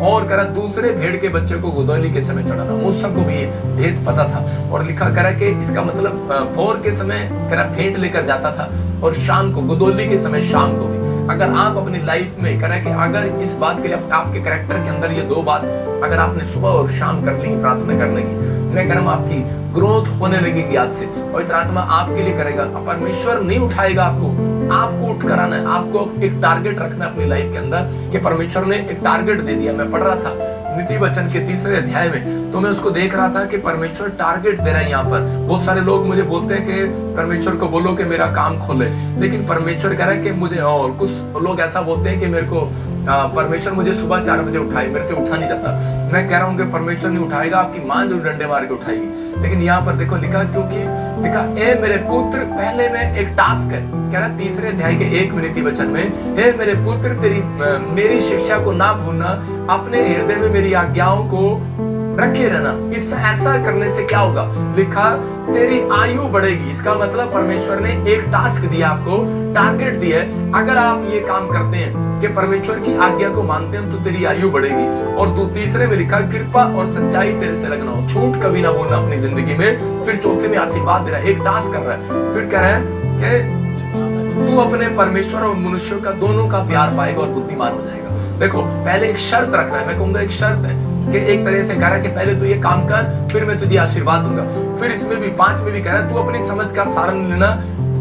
A: और करा दूसरे भेड़ के बच्चे को गोदौली के समय चढ़ाना। मूसा को भी ये भेद पता था और लिखा करा कि इसका मतलब भोर के समय करा भेंट लेकर जाता था और शाम को गोदौली के समय शाम को भी। अगर आप अपनी लाइफ में करा कि अगर इस बात के लिए आपके कैरेक्टर के अंदर ये दो बात अगर आपने सुबह और शाम कर ली प्रार्थना करने की, मैं कह रहा हूं आपकी ग्रोथ होने लगेगी आज से। और आत्मा आपके लिए करेगा। परमेश्वर नहीं उठाएगा आपको उठ कर आना है। आपको एक टारगेट रखना है अपनी लाइफ के अंदर कि परमेश्वर ने एक टारगेट दे दिया। मैं पढ़ रहा था नीति वचन के 3 अध्याय में, तो मैं उसको देख रहा था कि परमेश्वर टारगेट दे रहा है। यहाँ पर बहुत सारे लोग मुझे बोलते हैं कि परमेश्वर को बोलो कि मेरा काम खोले, लेकिन परमेश्वर कह रहा है कि मुझे, और कुछ लोग ऐसा बोलते हैं कि मेरे को परमेश्वर मुझे सुबह 4 बजे उठाए, मेरे से उठा नहीं जाता। मैं कह रहा हूँ कि परमेश्वर नहीं उठाएगा, आपकी मां जो डंडे मार के उठाएगी। लेकिन यहाँ पर देखो लिखा, क्योंकि लिखा ए मेरे पुत्र, पहले में एक टास्क है, कह रहा 3 अध्याय के 1 नीति वचन में, हे मेरे पुत्र तेरी मेरी शिक्षा को ना भूलना, अपने हृदय में मेरी आज्ञाओं को रखे रहना। इस ऐसा करने से क्या होगा? लिखा तेरी आयु बढ़ेगी। इसका मतलब परमेश्वर ने एक टास्क दिया, आपको टारगेट दिया है। अगर आप ये काम करते हैं कि परमेश्वर की आज्ञा को मानते हैं तो तेरी आयु बढ़ेगी। और 3 में लिखा कृपा और सच्चाई तेरे से लगना हो, झूठ कभी ना बोलना अपनी जिंदगी में। फिर 4 में आशीर्वाद दे रहा है, एक टास्क कर रहा है। फिर कह रहा है कि तू अपने परमेश्वर और मनुष्यों का दोनों का प्यार पाएगा और बुद्धिमान हो जाएगा। देखो पहले एक शर्त रख रहा है, मैं कहूंगा एक शर्त है कि एक तरह से कह रहा है कि पहले तू ये काम कर, फिर मैं तुझे आशीर्वाद दूंगा। फिर इसमें भी 5 में भी कह रहा है तू अपनी समझ का सारण लेना,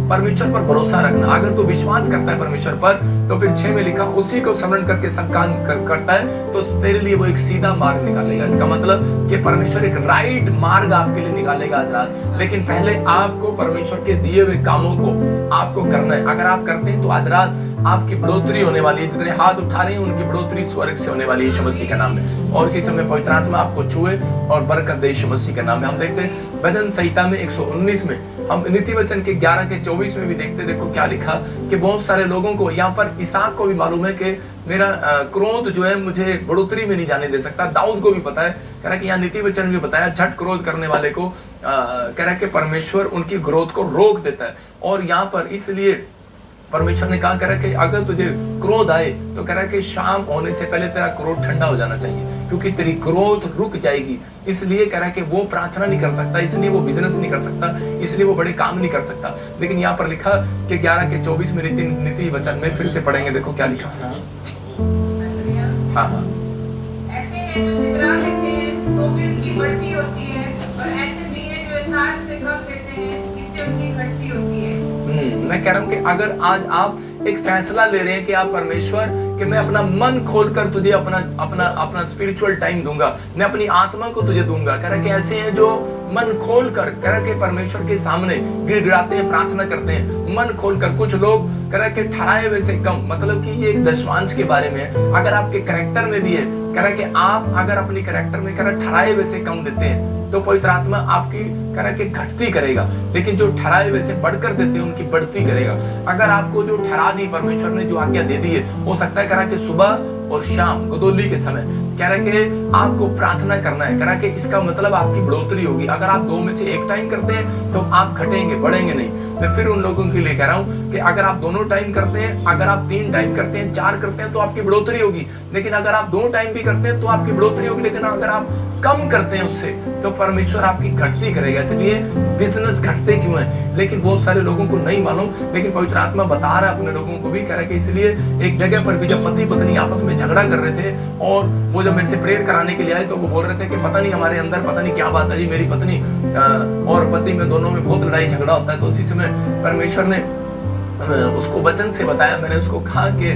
A: परमेश्वर पर भरोसा रखना। अगर तू विश्वास करता है परमेश्वर पर, तो फिर 6 में लिखा उसी को स्मरण करके सब काम करता है तो तेरे लिए वो एक सीधा मार्ग निकालेगा। इसका मतलब कि परमेश्वर एक राइट मार्ग आपके लिए निकालेगा आज रात। लेकिन पहले आपको परमेश्वर के दिए हुए कामों को आपको करना है। अगर आप करते हैं तो आज रात आपकी बढ़ोतरी होने वाली है। जितने हाथ उठा रहे हैं उनकी बढ़ोतरी स्वर्ग से होने वाली है यीशु मसीह के नाम में। और इसी समय पवित्र आत्मा आपको छुए और बरकत दे यीशु मसीह के नाम में। हम देखते हैं भजन संहिता में 119 में, हम नीति वचन के 11 के 24 में भी देखते, देखो क्या लिखा कि बहुत सारे लोगों को, यहाँ पर इसहाक को भी मालूम है कि मेरा क्रोध जो है मुझे बढ़ोतरी में नहीं जाने दे सकता। दाऊद को भी पता है, कह रहा कि यहाँ नीति वचन भी बताया, झट क्रोध करने वाले को कह रहा कि परमेश्वर उनकी ग्रोथ को रोक देता है। और यहाँ पर इसलिए परमेश्वर ने कहा, कह रहा कि अगर तुझे क्रोध आए तो कह रहा कि शाम होने से पहले तेरा क्रोध ठंडा हो जाना चाहिए, क्योंकि तेरी ग्रोथ रुक जाएगी। इसलिए कह रहा कि वो प्रार्थना नहीं कर सकता, इसलिए वो बिजनेस नहीं कर सकता, इसलिए वो बड़े काम नहीं कर सकता। लेकिन यहाँ पर लिखा कि 11 के 24 में नीति वचन में फिर से पढ़ेंगे, देखो क्या लिखा। हाँ हाँ,
B: ऐसे हैं जो जिगरा देते हैं तो भी उनकी बढ़ती होती है, और ऐसे भी हैं जो यथार्थ से कम देते हैं, इससे उनकी घटती होती है।
A: मैं कह रहा हूँ कि अगर आज आप एक फैसला ले रहे हैं कि आप परमेश्वर कि मैं अपना मन खोलकर तुझे अपना स्पिरिचुअल टाइम दूंगा, मैं अपनी आत्मा को तुझे दूंगा। कह रहा कि ऐसे हैं जो मन खोलकर कह रहा कि परमेश्वर के सामने गिड़गिड़ाते हैं, प्रार्थना करते हैं मन खोलकर। कुछ लोग कह रहा कि ठहराए हुए से कम, मतलब कि ये एक दशमांश के बारे में है। अगर आपके कैरेक्टर में भी है, कह रहा कि आप अगर अपनी कैरेक्टर में कह रहा ठहराए हुए से कम देते हैं तो पवित्र आत्मा आपकी कह रहा कि घटती करेगा, लेकिन जो ठहराए हुए से बढ़कर देते हैं उनकी बढ़ती करेगा। अगर आपको जो ठहरा दी परमेश्वर ने, जो आज्ञा दे दी है, हो सकता है कह रहा कि सुबह और शाम गोदोली के समय कह रहा कि आपको प्रार्थना करना है। कह रहा कि इसका मतलब आपकी बढ़ोतरी होगी। अगर आप 2 में से एक टाइम करते हैं तो आप घटेंगे, बढ़ेंगे नहीं। मैं फिर उन लोगों के लिए कह रहा हूँ कि अगर आप दोनों टाइम करते हैं, अगर आप 3 टाइम करते हैं, 4 करते हैं तो आपकी बढ़ोतरी होगी। लेकिन अगर आप 2 टाइम भी करते हैं तो आपकी बढ़ोतरी होगी। लेकिन अगर आप कम करते हैं उससे तो परमेश्वर आपकी घटती करेगा। इसलिए बिजनेस घटते क्यों है, लेकिन बहुत सारे लोगों को नहीं मालूम। लेकिन पवित्र आत्मा बता रहा है अपने लोगों को भी, कह रहा है कि इसलिए एक जगह पर भी जब पति पत्नी आपस में झगड़ा कर रहे थे और वो जब मेरे से प्रेयर कराने के लिए आए तो वो बोल रहे थे कि पता नहीं हमारे अंदर पता नहीं क्या बात है जी, मेरी पत्नी और पति में दोनों में बहुत लड़ाई झगड़ा होता है। तो उसी समय परमेश्वर ने उसको वचन से बताया। मैंने उसको कहा कि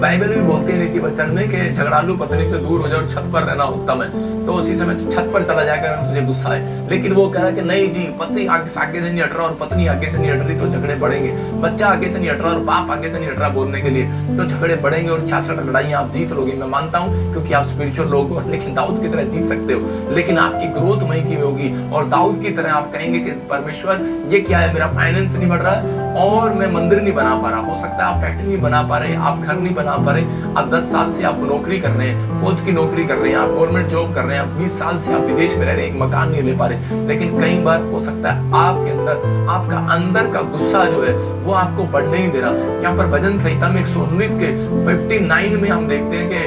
A: बाइबल भी बोलते हैं नीति वचन में कि झगड़ालू पत्नी से दूर हो जाओ, छत पर रहना उत्तम है। तो उसी समय तो छत पर चला जाकर तुझे गुस्सा है। लेकिन वो कह रहा कि नहीं जी, पति आगे से नहीं हट रहा और पत्नी आगे से नहीं हट रही तो झगड़े बढ़ेंगे। बच्चा आगे से नहीं हट रहा और बाप आगे से नहीं हट रहा बोलने के लिए तो झगड़े बढ़ेंगे और 66 लड़ाइयां आप जीत लोगे। मैं मानता हूँ क्योंकि आप स्पिरिचुअल लोग हो, लेकिन दाऊद की तरह जीत सकते हो। लेकिन आपकी ग्रोथ वहीं की होगी और दाऊद की तरह आप कहेंगे कि परमेश्वर ये क्या है, मेरा फाइनेंस नहीं बढ़ रहा है और मैं मंदिर मंदिर नहीं बना पा रहा, हो सकता है आप फैक्ट्री नहीं बना पा रहे, आप घर नहीं बना पा रहे, आप 10 साल से आप नौकरी कर रहे हैं, फौज की नौकरी कर रहे हैं, आप गवर्नमेंट जॉब कर रहे हैं, आप 20 साल से आप विदेश में रह रहे हैं, एक मकान नहीं ले पा रहे। लेकिन कई बार हो सकता है आपके अंदर, आपका अंदर का गुस्सा जो है वो आपको बढ़ने नहीं दे रहा। यहाँ पर भजन संहिता में 119 के 59 में हम देखते हैं कि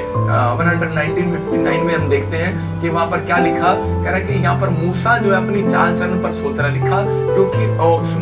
A: 119:59 में हम देखते हैं कि वहां पर क्या लिखा, कह रहा है कि यहाँ पर मूसा जो है अपनी चाल चलन पर सोच रहा, लिखा क्योंकि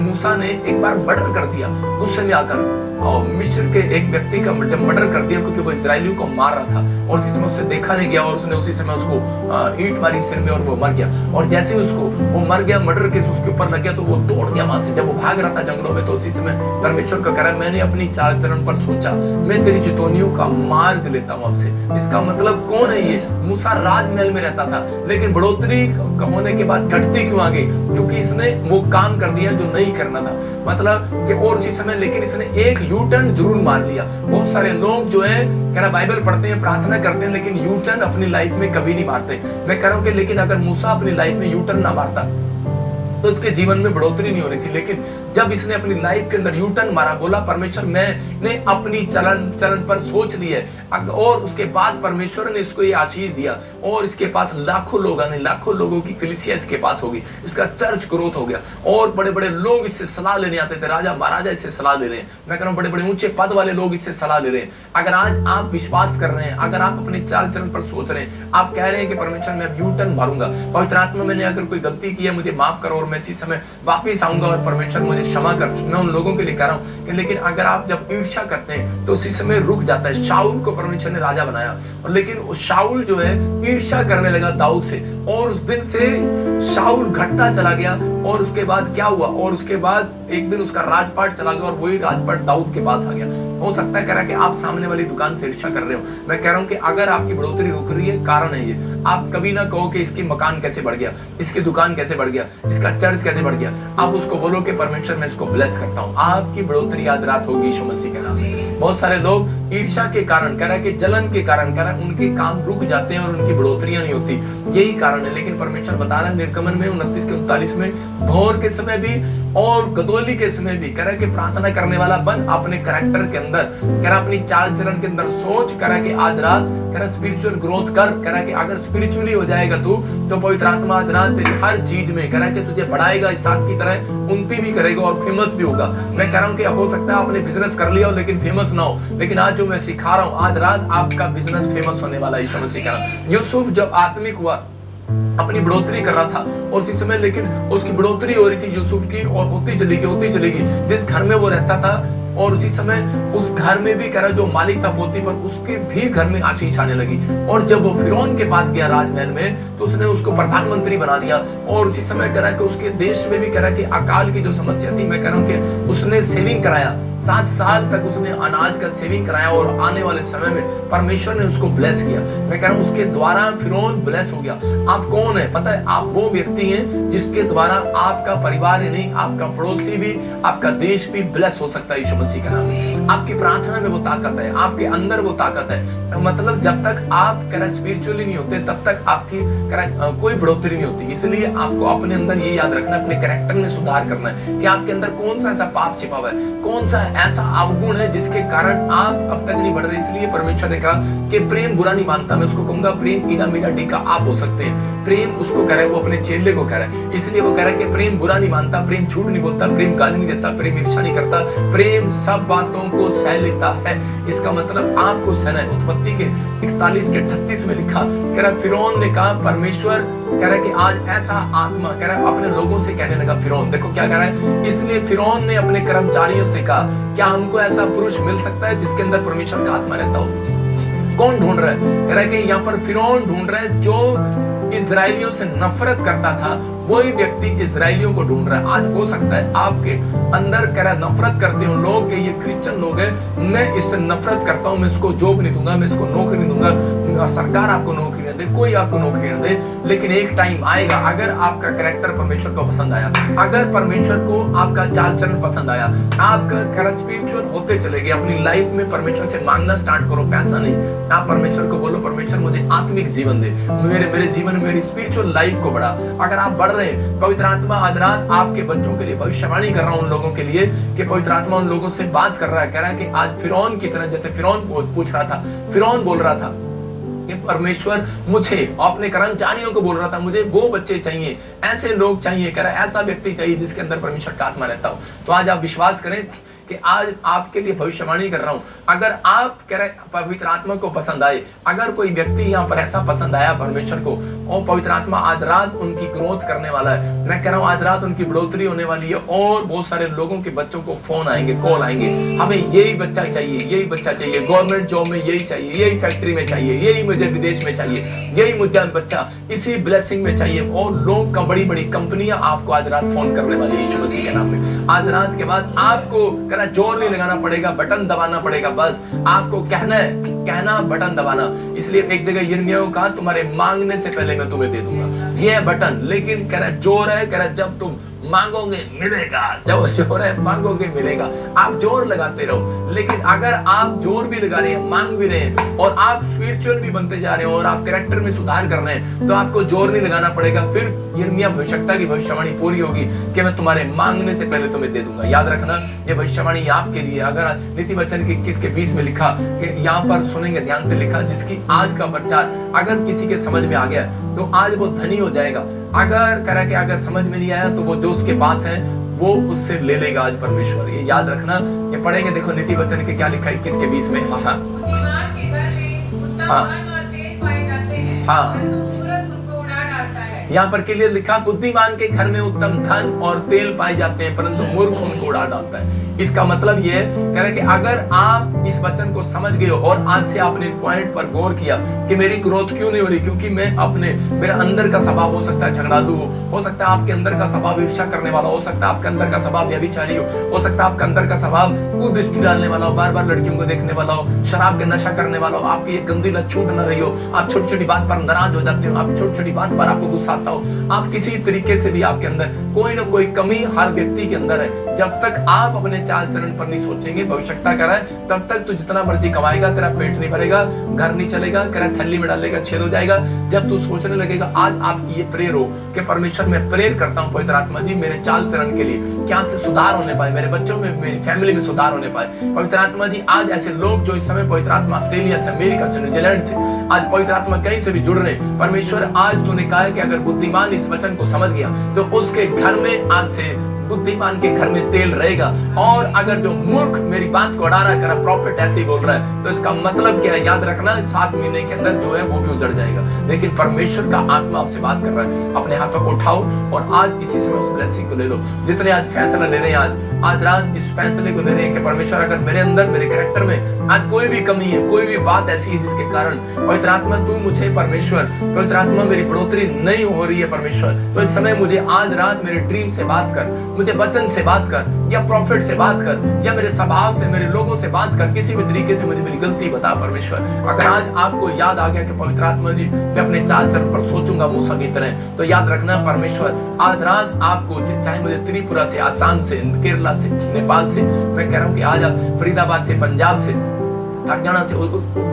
A: मूसा ने एक बार मर्डर कर दिया गुस्से में आकर, और मिस्र के एक व्यक्ति का जब मर्डर कर दिया क्योंकि वो इजरायलियों को मार रहा था और जिसमें उससे देखा नहीं गया और उसने उसी समय उसको ईंट मारी सिर में और वो मर गया। और जैसे ही उसको वो मर गया, मर्डर केस उसके ऊपर लग गया तो वो दौड़ गया वहां से। जब वो भाग रहा था जंगलों में तो उसी समय परमेश्वर का कह रहा है मैंने अपनी चाल चलन पर सोचा, मैं तेरी चितौनियों का मार्ग लेता हूँ आपसे। इसका मतलब कौन है ये? मूसा राजमहल में रहता था लेकिन बढ़ोतरी होने के बाद घटती क्यों आ गई? क्योंकि इसने वो काम कर दिया जो नहीं करना था, मतलब कि और उसी समय लेकिन इसने एक यू टर्न जरूर मार लिया। बहुत सारे लोग जो है कह रहा बाइबल पढ़ते हैं, प्रार्थना करते हैं, लेकिन यू टर्न अपनी लाइफ में कभी नहीं मारते। मैं कह रहा हूं कि लेकिन अगर मूसा अपनी लाइफ में यू टर्न ना मारता तो उसके जीवन में बढ़ोतरी नहीं हो रही थी। लेकिन जब इसने अपनी लाइफ के अंदर यू टर्न मारा, बोला परमेश्वर मैंने अपनी चलन पर सोच ली है, और उसके बाद परमेश्वर ने इसको ये आशीष दिया और इसके पास लाखों लोग आने, लाखों लोगों की कलीसिया इसके पास होगी, इसका चर्च ग्रोथ हो गया और बड़े बड़े लोग इससे सलाह लेने आते थे, राजा महाराजा इससे सलाह ले रहे हैं। मैं कह रहा हूं बड़े बड़े ऊंचे पद वाले लोग इससे सलाह ले रहे हैं। अगर आज आप विश्वास कर रहे हैं, अगर आप अपने चाल चलन पर सोच रहे हैं, आप कह रहे हैं कि परमेश्वर मैं अब यू टर्न मारूंगा, पवित्र आत्मा मैंने अगर कोई गलती की है मुझे माफ करो और मैं इसी समय वापिस आऊंगा और परमेश्वर मुझे क्षमा कर। मैं उन लोगों के लिए कह रहा हूं कि लेकिन अगर आप जब ईर्ष्या करते हैं तो उसी समय रुक जाता है। शाऊल को परमेश्वर ने राजा बनाया और लेकिन शाऊल जो है ईर्ष्या करने लगा दाऊद से और उस दिन से शाऊल घटता चला गया। और उसके बाद क्या हुआ? और उसके बाद एक दिन उसका राजपाट चला गया और वही राजपाट दाऊद के पास आ गया। हो सकता है कह रहा है कि आप सामने वाली दुकान से ईर्ष्या कर रहे हो। मैं कह रहा हूं कि अगर आपकी बढ़ोतरी रुक रही है, कारण है ये। आप कभी ना कहो कि इसकी मकान कैसे बढ़ गया, इसकी दुकान कैसे बढ़ गया, इसका चर्च कैसे बढ़ गया। आप उसको बोलो कि परमेश्वर मैं इसको ब्लेस करता हूं। आपकी बढ़ोतरी आज रात होगी यीशु मसीह के नाम में। बहुत सारे लोग ईर्ष्या के कारण, कह रहा है कि जलन के कारण, कह रहा है उनके काम रुक जाते हैं और उनकी बढ़ोतरियां नहीं होती, यही कारण है। लेकिन परमेश्वर बता रहा है निर्गमन में 29 के 39 में, भोर के समय भी और गदोली के समय भी, कह रहा है कि प्रार्थना करने वाला बन अपने कैरेक्टर के अंदर, कह रहा अपनी चाल चलन के अंदर सोच, कह रहा कि आज रात, कह रहा स्पिरिचुअल ग्रोथ कर, कह रहा कि अगर स्पिरिचुअली हो जाएगा तू तो पवित्र आत्मा आज रात तेरी हर चीज में, कह रहा कि तुझे बढ़ाएगा, इसहाक की तरह उन्नति भी करेगा और फेमस भी होगा। मैं कह रहा हूं कि हो सकता है आपने बिजनेस कर लिया हो लेकिन फेमस ना हो, लेकिन आज जो मैं सिखा रहा हूं आज रात आपका बिजनेस फेमस होने वाला है। यीशु मसीह कह रहा। यूसुफ जब आत्मिक हुआ अपनी बढ़ोतरी कर रहा था और उसी समय लेकिन उसकी बढ़ोतरी हो रही थी यूसुफ की और होती चलेगी जिस घर में वो रहता था और उसी समय उस घर में भी कह रहा जो मालिक था पोती पर, उसके भी घर में आशीष आने लगी। और जब वो फिरौन के पास गया राजमहल में तो उसने उसको प्रधानमंत्री बना दिया और उसी समय कह रहा है कि उसके देश में भी कह रहा है कि अकाल की जो समस्या थी, मैं कह रहा हूँ कि उसने सेविंग कराया, 7 साल तक उसने अनाज का सेविंग कराया और आने वाले समय में परमेश्वर ने उसको ब्लेस किया। मैं कह रहा हूं उसके द्वारा फिरौन ब्लेस हो गया। आप कौन है पता है? आप वो व्यक्ति हैं जिसके द्वारा आपका परिवार ही नहीं, आपका पड़ोसी भी, आपका देश भी ब्लेस हो सकता है। यीशु मसीह का नाम। आपकी प्रार्थना में वो ताकत है, आपके अंदर वो ताकत है। मतलब जब तक आप कह रहे स्पिरिचुअली नहीं होते तब तक आपकी कोई बढ़ोतरी नहीं होती। इसलिए आपको अपने अंदर ये याद रखना, अपने कैरेक्टर में सुधार करना है कि आपके अंदर कौन सा ऐसा पाप छिपा हुआ है, कौन सा ऐसा अवगुण है जिसके कारण आप अब तक नहीं बढ़ रहे। इसलिए परमेश्वर ने कहा कि प्रेम बुरा नहीं मानता। मैं उसको कहूंगा प्रेम ईना मीना टीका आप हो सकते हैं। प्रेम उसको कह रहा है, वो अपने चेले को कह रहा है, इसलिए वो कह रहा है कि प्रेम बुरा नहीं मानता, प्रेम झूठ नहीं बोलता, प्रेम गाली नहीं देता, प्रेम ईर्ष्या नहीं करता, प्रेम सब बातों को सह लेता है। इसका मतलब आपको सहना है। उत्पत्ति के 41 के 38 में लिखा, कह रहा फिरौन ने कहा परमेश्वर कह रहा है कि आज ऐसा आत्मा, कह रहा है अपने लोगों से कहने लगा फिरौन, देखो क्या कह रहा है। इसलिए फिरौन ने अपने कर्मचारियों से कहा क्या हमको ऐसा पुरुष मिल सकता है जिसके अंदर परमेश्वर का आत्मा रहता हो? कौन ढूंढ रहा है? कह रहा है कि यहाँ पर फिरौन ढूंढ रहा है जो इजराइलियों से नफरत करता था, वही व्यक्ति इजराइलियों को ढूंढ रहा है। आज हो सकता है आपके अंदर कह रहा नफरत करते हो लोग कि ये क्रिश्चियन लोग हैं, मैं इससे नफरत करता हूं, मैं इसको जॉब नहीं दूंगा, मैं इसको नौकरी नहीं दूंगा, सरकार आपको नौकरी न दे, कोई आपको नौकरी न दे। लेकिन एक टाइम आएगा, अगर आपका कैरेक्टर परमेश्वर को पसंद आया, अगर परमेश्वर को आपका चाल चलन पसंद आया, आपका कह रहा स्पिरिचुअल होते चले गए, अपनी लाइफ में परमेश्वर से मांगना स्टार्ट करो, पैसा नहीं। आप परमेश्वर को बोलो परमेश्वर मुझे आत्मिक जीवन दे, मेरे जीवन में मेरी स्पिरिचुअल लाइफ को बढ़ा। अगर आप बढ़ रहे हैं। पवित्र आत्मा आज रात आपके बच्चों के लिए भविष्यवाणी कर रहा हूं, उन लोगों के लिए कि पवित्र आत्मा उन लोगों से बात कर रहा है, कह रहा है कि आज फिरौन की तरह, जैसे फिरौन पूछ रहा था, फिरौन बोल रहा था कि परमेश्वर मुझे, अपने कर्मचारियों को बोल रहा था, मुझे वो बच्चे चाहिए, ऐसे लोग चाहिए, कह रहा है ऐसा व्यक्ति चाहिए जिसके अंदर परमेश्वर का आत्मा रहता हो। तो आज आप विश्वास करें कि आज आपके लिए भविष्यवाणी कर रहा हूं। अगर आप कह रहे पवित्र आत्मा को पसंद आए, अगर कोई व्यक्ति यहाँ पर ऐसा पसंद आया परमेश्वर को, और पवित्र आत्मा आज रात उनकी ग्रोथ करने वाला है, मैं कह रहा हूँ आज रात उनकी बढ़ोतरी होने वाली है, और बहुत सारे लोगों के बच्चों को फोन आएंगे, कॉल आएंगे, हमें यही बच्चा चाहिए, यही बच्चा चाहिए, गवर्नमेंट जॉब में यही चाहिए, यही फैक्ट्री में चाहिए, यही मुझे विदेश में चाहिए, यही मुझे बच्चा इसी ब्लेसिंग में चाहिए। और लोग का बड़ी बड़ी कंपनियां आपको आज रात फोन करने वाली है यीशु मसीह के नाम में। आज रात के बाद आपको कहना जोर नहीं लगाना पड़ेगा, बटन दबाना पड़ेगा, बस आपको कहना है, कहना बटन दबाना। इसलिए एक जगह यिर्मयाह को कहा तुम्हारे मांगने से पहले मैं तुम्हें दे दूंगा, ये है बटन। लेकिन कह रहा जोर है, कह रहा जब तुम मांगोगे मिलेगा, जब जोर है मांगोगे मिलेगा। आप जोर लगाते रहो, लेकिन अगर आप जोर भी लगा रहे हैं, मांग भी रहे हैं, और आप स्पिरिचुअल भी बनते जा रहे हैं, और आप कैरेक्टर में सुधार कर रहे हैं, तो आपको जोर नहीं लगाना पड़ेगा। फिर यिर्मयाह भविष्यवक्ता की भविष्यवाणी पूरी होगी कि मैं तुम्हारे मांगने से पहले तुम्हें दे दूंगा। याद रखना ये भविष्यवाणी आपके लिए। अगर नीति वचन के 21 के 20 में लिखा कि यहाँ पर सुनेंगे, ध्यान से लिखा, जिसकी आज का प्रचार अगर किसी के समझ में आ गया तो आज वो धनी हो जाएगा। अगर कह रहा कि अगर समझ में नहीं आया तो वो जो उसके पास है वो उससे ले लेगा आज परमेश्वर। ये याद रखना। ये पढ़ेंगे, देखो नीति वचन के क्या लिखा है 21 के 20 में। हाँ
B: बुद्धिमान के घर में उत्तम धन और तेल पाए जाते हैं, परंतु मूर्ख उनको उड़ा डालता है।
A: यहाँ पर क्लियर लिखा, बुद्धिमान के घर में उत्तम धन और तेल पाए जाते हैं, परंतु मूर्ख उनको उड़ा डालता है। इसका मतलब ये कह रहे कि अगर आप इस वचन को समझ गए हो और आज से आपने पॉइंट पर गौर किया कि मेरी ग्रोथ क्यों नहीं हो रही, क्योंकि मैं अपने, मेरे अंदर का स्वभाव हो सकता है झगड़ालू हो सकता है आपके अंदर का स्वभाव ईर्ष्या करने वाला हो सकता है, आपके अंदर का स्वभाव व्यभिचारी हो सकता है आपके अंदर का स्वभाव कुदृष्टि डालने वाला हो, बार बार लड़कियों को देखने वाला हो, शराब के नशा करने वाला हो, आपकी ये गंदी लत छूट न रही हो, आप छोटी छोटी बात पर नाराज हो जाते हो, आप छोटी छोटी बात पर आपको गुस्सा आता हो, आप किसी तरीके से भी आपके अंदर कोई ना कोई कमी हर व्यक्ति के अंदर है। जब तक आप अपने चाल चरण पर नहीं सोचेंगे, भविष्यवक्ता कर रहा है, तब तक तू जितना मर्जी कमाएगा तेरा पेट नहीं भरेगा, घर नहीं चलेगा, तेरा थैली में डालेगा छेद हो जाएगा। जब तू सोचने लगेगा, आज आपकी ये प्रेयर हो कि परमेश्वर मैं प्रेयर करता हूँ पवित्र आत्मा जी मेरे चाल चरण के लिए कि आज से सुधार होने पाए, मेरे बच्चों में, मेरी फैमिली में सुधार होने पाए। पवित्र आत्मा जी आज ऐसे लोग जो इस समय पवित्र आत्मा ऑस्ट्रेलिया से, अमेरिका से, न्यूजीलैंड से, आज पवित्र आत्मा कहीं से भी जुड़ रहे हैं, परमेश्वर आज तूने कहा है कि अगर बुद्धिमान इस वचन को समझ गया तो उसके घर में आज से बुद्धिमान के घर में तेल रहेगा। और अगर जो मूर्ख मेरी बात को अड़ा रहा है, प्रॉफिट ऐसे ही बोल रहा है, तो इसका मतलब क्या है, याद रखना 7 महीने के अंदर जो है वो भी उजड़ जाएगा। लेकिन परमेश्वर का आत्मा आपसे बात कर रहा है, अपने हाथों को उठाओ और आज इसी समय उस ब्लेसिंग को ले लो। जितने आज फैसला ले रहे हैं, आज रात इस फैसले को ले रहे हैं कि परमेश्वर अगर मेरे अंदर, मेरे कैरेक्टर में आज कोई भी कमी है, कोई भी बात ऐसी है जिसके कारण पवित्र आत्मा तू मुझे, परमेश्वर पवित्र आत्मा मेरी बढ़ोतरी नहीं हो रही है परमेश्वर, तो इस समय मुझे आज रात मेरे ड्रीम से बात कर, मुझे वचन से बात कर, या प्रॉफिट से बात कर, या मेरे स्वभाव से, मेरे लोगों से बात कर, किसी भी तरीके से मुझे मेरी गलती बता परमेश्वर। अगर आज आपको याद आ गया कि पवित्र आत्मा जी मैं अपने चाल चरण पर सोचूंगा मूसा की तरह, तो याद रखना परमेश्वर आज रात आपको, चाहे मुझे त्रिपुरा से, आसाम से, केरला से, नेपाल से, मैं कह रहा हूँ कि आज आप फरीदाबाद से, पंजाब से, हरियाणा से,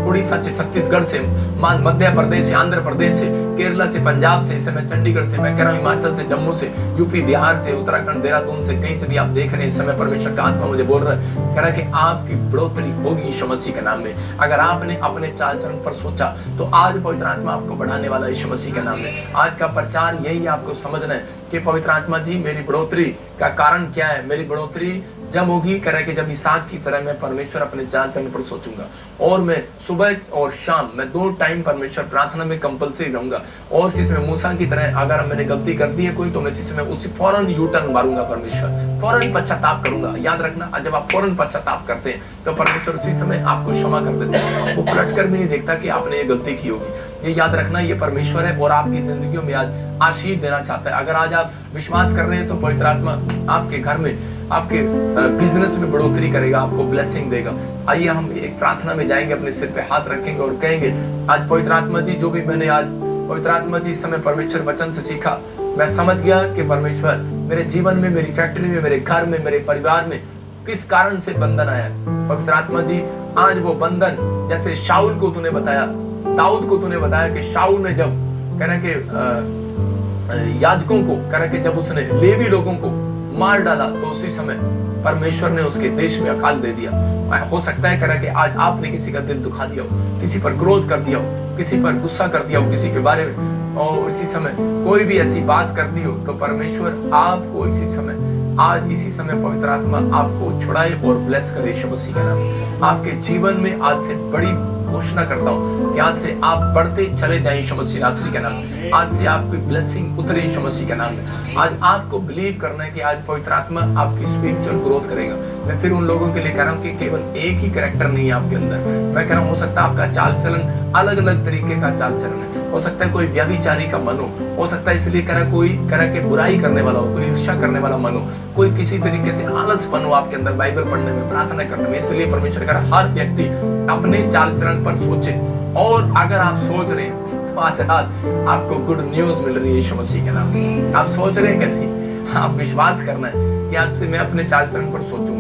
A: उड़ीसा से, छत्तीसगढ़ से, मध्य प्रदेश से, आंध्र प्रदेश से, केरला से, पंजाब से, इस समय चंडीगढ़ से, मैं कह रहा हूँ हिमाचल से, जम्मू से, यूपी, बिहार से, उत्तराखंड, देहरादून से, कहीं से भी आप देख रहे हैं इस समय परमेश्वर का आत्मा मुझे बोल रहा है, कह रहा है कि आपकी बढ़ोतरी होगी यीशु मसीह के नाम में। अगर आपने अपने चाल चरण पर सोचा तो आज पवित्र आत्मा आपको बढ़ाने वाला यीशु मसीह के नाम में। आज का प्रचार यही आपको समझना है कि पवित्र आत्मा जी मेरी बढ़ोतरी का कारण क्या है। मेरी बढ़ोतरी जब होगी, कह रहा है कि जब इसहाक की तरह मैं परमेश्वर अपने चाल चरण पर सोचूंगा, और मैं सुबह और शाम मैं 2 टाइम परमेश्वर प्रार्थना में कंपल्सरी रहूंगा। और जिसमें मूसा की तरह अगर मैंने गलती कर दी है कोई, तो मैं इसी समय उसी फौरन यू टर्न मारूंगा परमेश्वर, फौरन पश्चाताप करूंगा। याद रखना, जब आप फौरन पश्चाताप करते हैं तो परमेश्वर उसी समय आपको क्षमा कर देते हैं, वो पलट कर भी नहीं देखता कि आपने ये गलती की होगी। ये याद रखना, ये परमेश्वर है और आपकी जिंदगियों में आज आशीष देना चाहता है। अगर आज आप विश्वास कर रहे हैं तो पवित्र आत्मा आपके घर में, आपके बिजनेस में बढ़ोतरी करेगा, आपको ब्लेसिंग देगा। आइए हम एक प्रार्थना में जाएंगे, अपने सिर पे हाथ रखेंगे और कहेंगे, आज पवित्र आत्मा जी जो भी मैंने आज पवित्र आत्मा जी इस समय परमेश्वर वचन से सीखा, मैं समझ गया कि परमेश्वर मेरे जीवन में, मेरी फैक्ट्री में, मेरे घर में, मेरे परिवार में किस कारण से बंधन आया। पवित्र आत्मा जी आज वो बंधन, जैसे शाऊल को तूने बताया, दाऊद को तूने बताया कि शाऊल ने जब कह रहे कि याजकों को करा कि जब उसने लेवी लोगों को मार डाला तो उसी समय परमेश्वर ने उसके देश में अकाल दे दिया। हो सकता है करा कि आज आपने किसी का दिल दुखा दिया हो, किसी पर क्रोध कर दिया हो, किसी पर गुस्सा कर दिया हो, किसी के बारे में, और इसी समय कोई भी ऐसी बात कर दी हो, तो परमेश्वर आपको इसी समय, आज इसी समय पवित्र आत्मा आपको छुड़ाए और ब्लेस करे यीशु मसीह के नाम। आपके जीवन में आज से बड़ी घोषणा करता हूँ कि आज से आप बढ़ते चले जाएं यीशु मसीह नासरी के नाम। आज से आपकी ब्लेसिंग उतरे यीशु मसीह के नाम में। आज आपको बिलीव करना है कि आज पवित्र आत्मा आपकी स्पिरिचुअल ग्रोथ करेगा। मैं फिर उन लोगों के लिए कह रहा हूँ कि केवल एक ही कैरेक्टर नहीं है आपके अंदर। मैं कह रहा हूँ हो सकता है आपका चाल चलन अलग अलग तरीके का चाल चलन है। हो सकता है कोई व्यभिचारी का मन हो सकता है इसलिए कह रहा कोई कह के बुराई करने वाला हो, कोई ईर्ष्या करने वाला मन हो, कोई किसी तरीके से आलसपन हो आपके अंदर बाइबल पढ़ने में, प्रार्थना करने में। इसलिए परमेश्वर कह रहा हर व्यक्ति अपने चाल चलन पर सोचे, और अगर आप सोच रहे हैं तो आज रात आपको गुड न्यूज मिल रही है यीशु मसीह के नाम में। आप सोच रहे हैं कि नहीं, आप विश्वास करना है कि आज से मैं अपने चाल चलन पर सोचूंगा।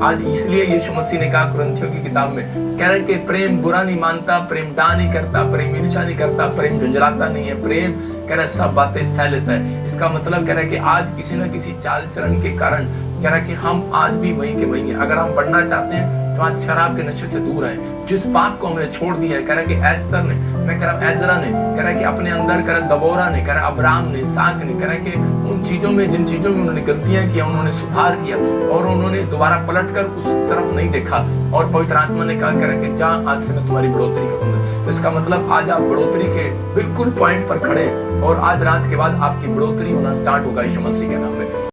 A: आज इसलिए यीशु मसीह ने कहा कुरिन्थियों की किताब में, कह रहे कि प्रेम बुरा नहीं मानता, प्रेम डा नहीं करता, प्रेम ईर्ष्या नहीं करता, प्रेम झुंझलाता नहीं है, प्रेम कह रहा सब बातें सह लेता है। इसका मतलब कह रहा है कि आज किसी न किसी चाल चलन के कारण कह रहा है कि हम आज भी वहीं के वहीं हैं। अगर हम बढ़ना चाहते हैं तो आज शराब के नशे से दूर आए, जिस पाप को हमने छोड़ दिया है। कह रहा है कि एस्तर ने, मैं कह रहा हूँ एजरा ने, कह रहा है कि अपने अंदर कह रहा दबोरा ने, कह रहा अब्राहम ने, साक ने, कह रहा है कि उन चीजों में जिन चीजों में उन्होंने गलतियां किया उन्होंने सुधार किया और उन्होंने दोबारा पलटकर उस तरफ नहीं देखा। और पवित्र आत्मा ने कहा कह रहा कि जा आज से मैं तुम्हारी बढ़ोतरी करूंगा। तो इसका मतलब आज आप बढ़ोतरी के बिल्कुल पॉइंट पर खड़े हैं और आज रात के बाद आपकी बढ़ोतरी होना स्टार्ट होगा यीशु मसीह के नाम में।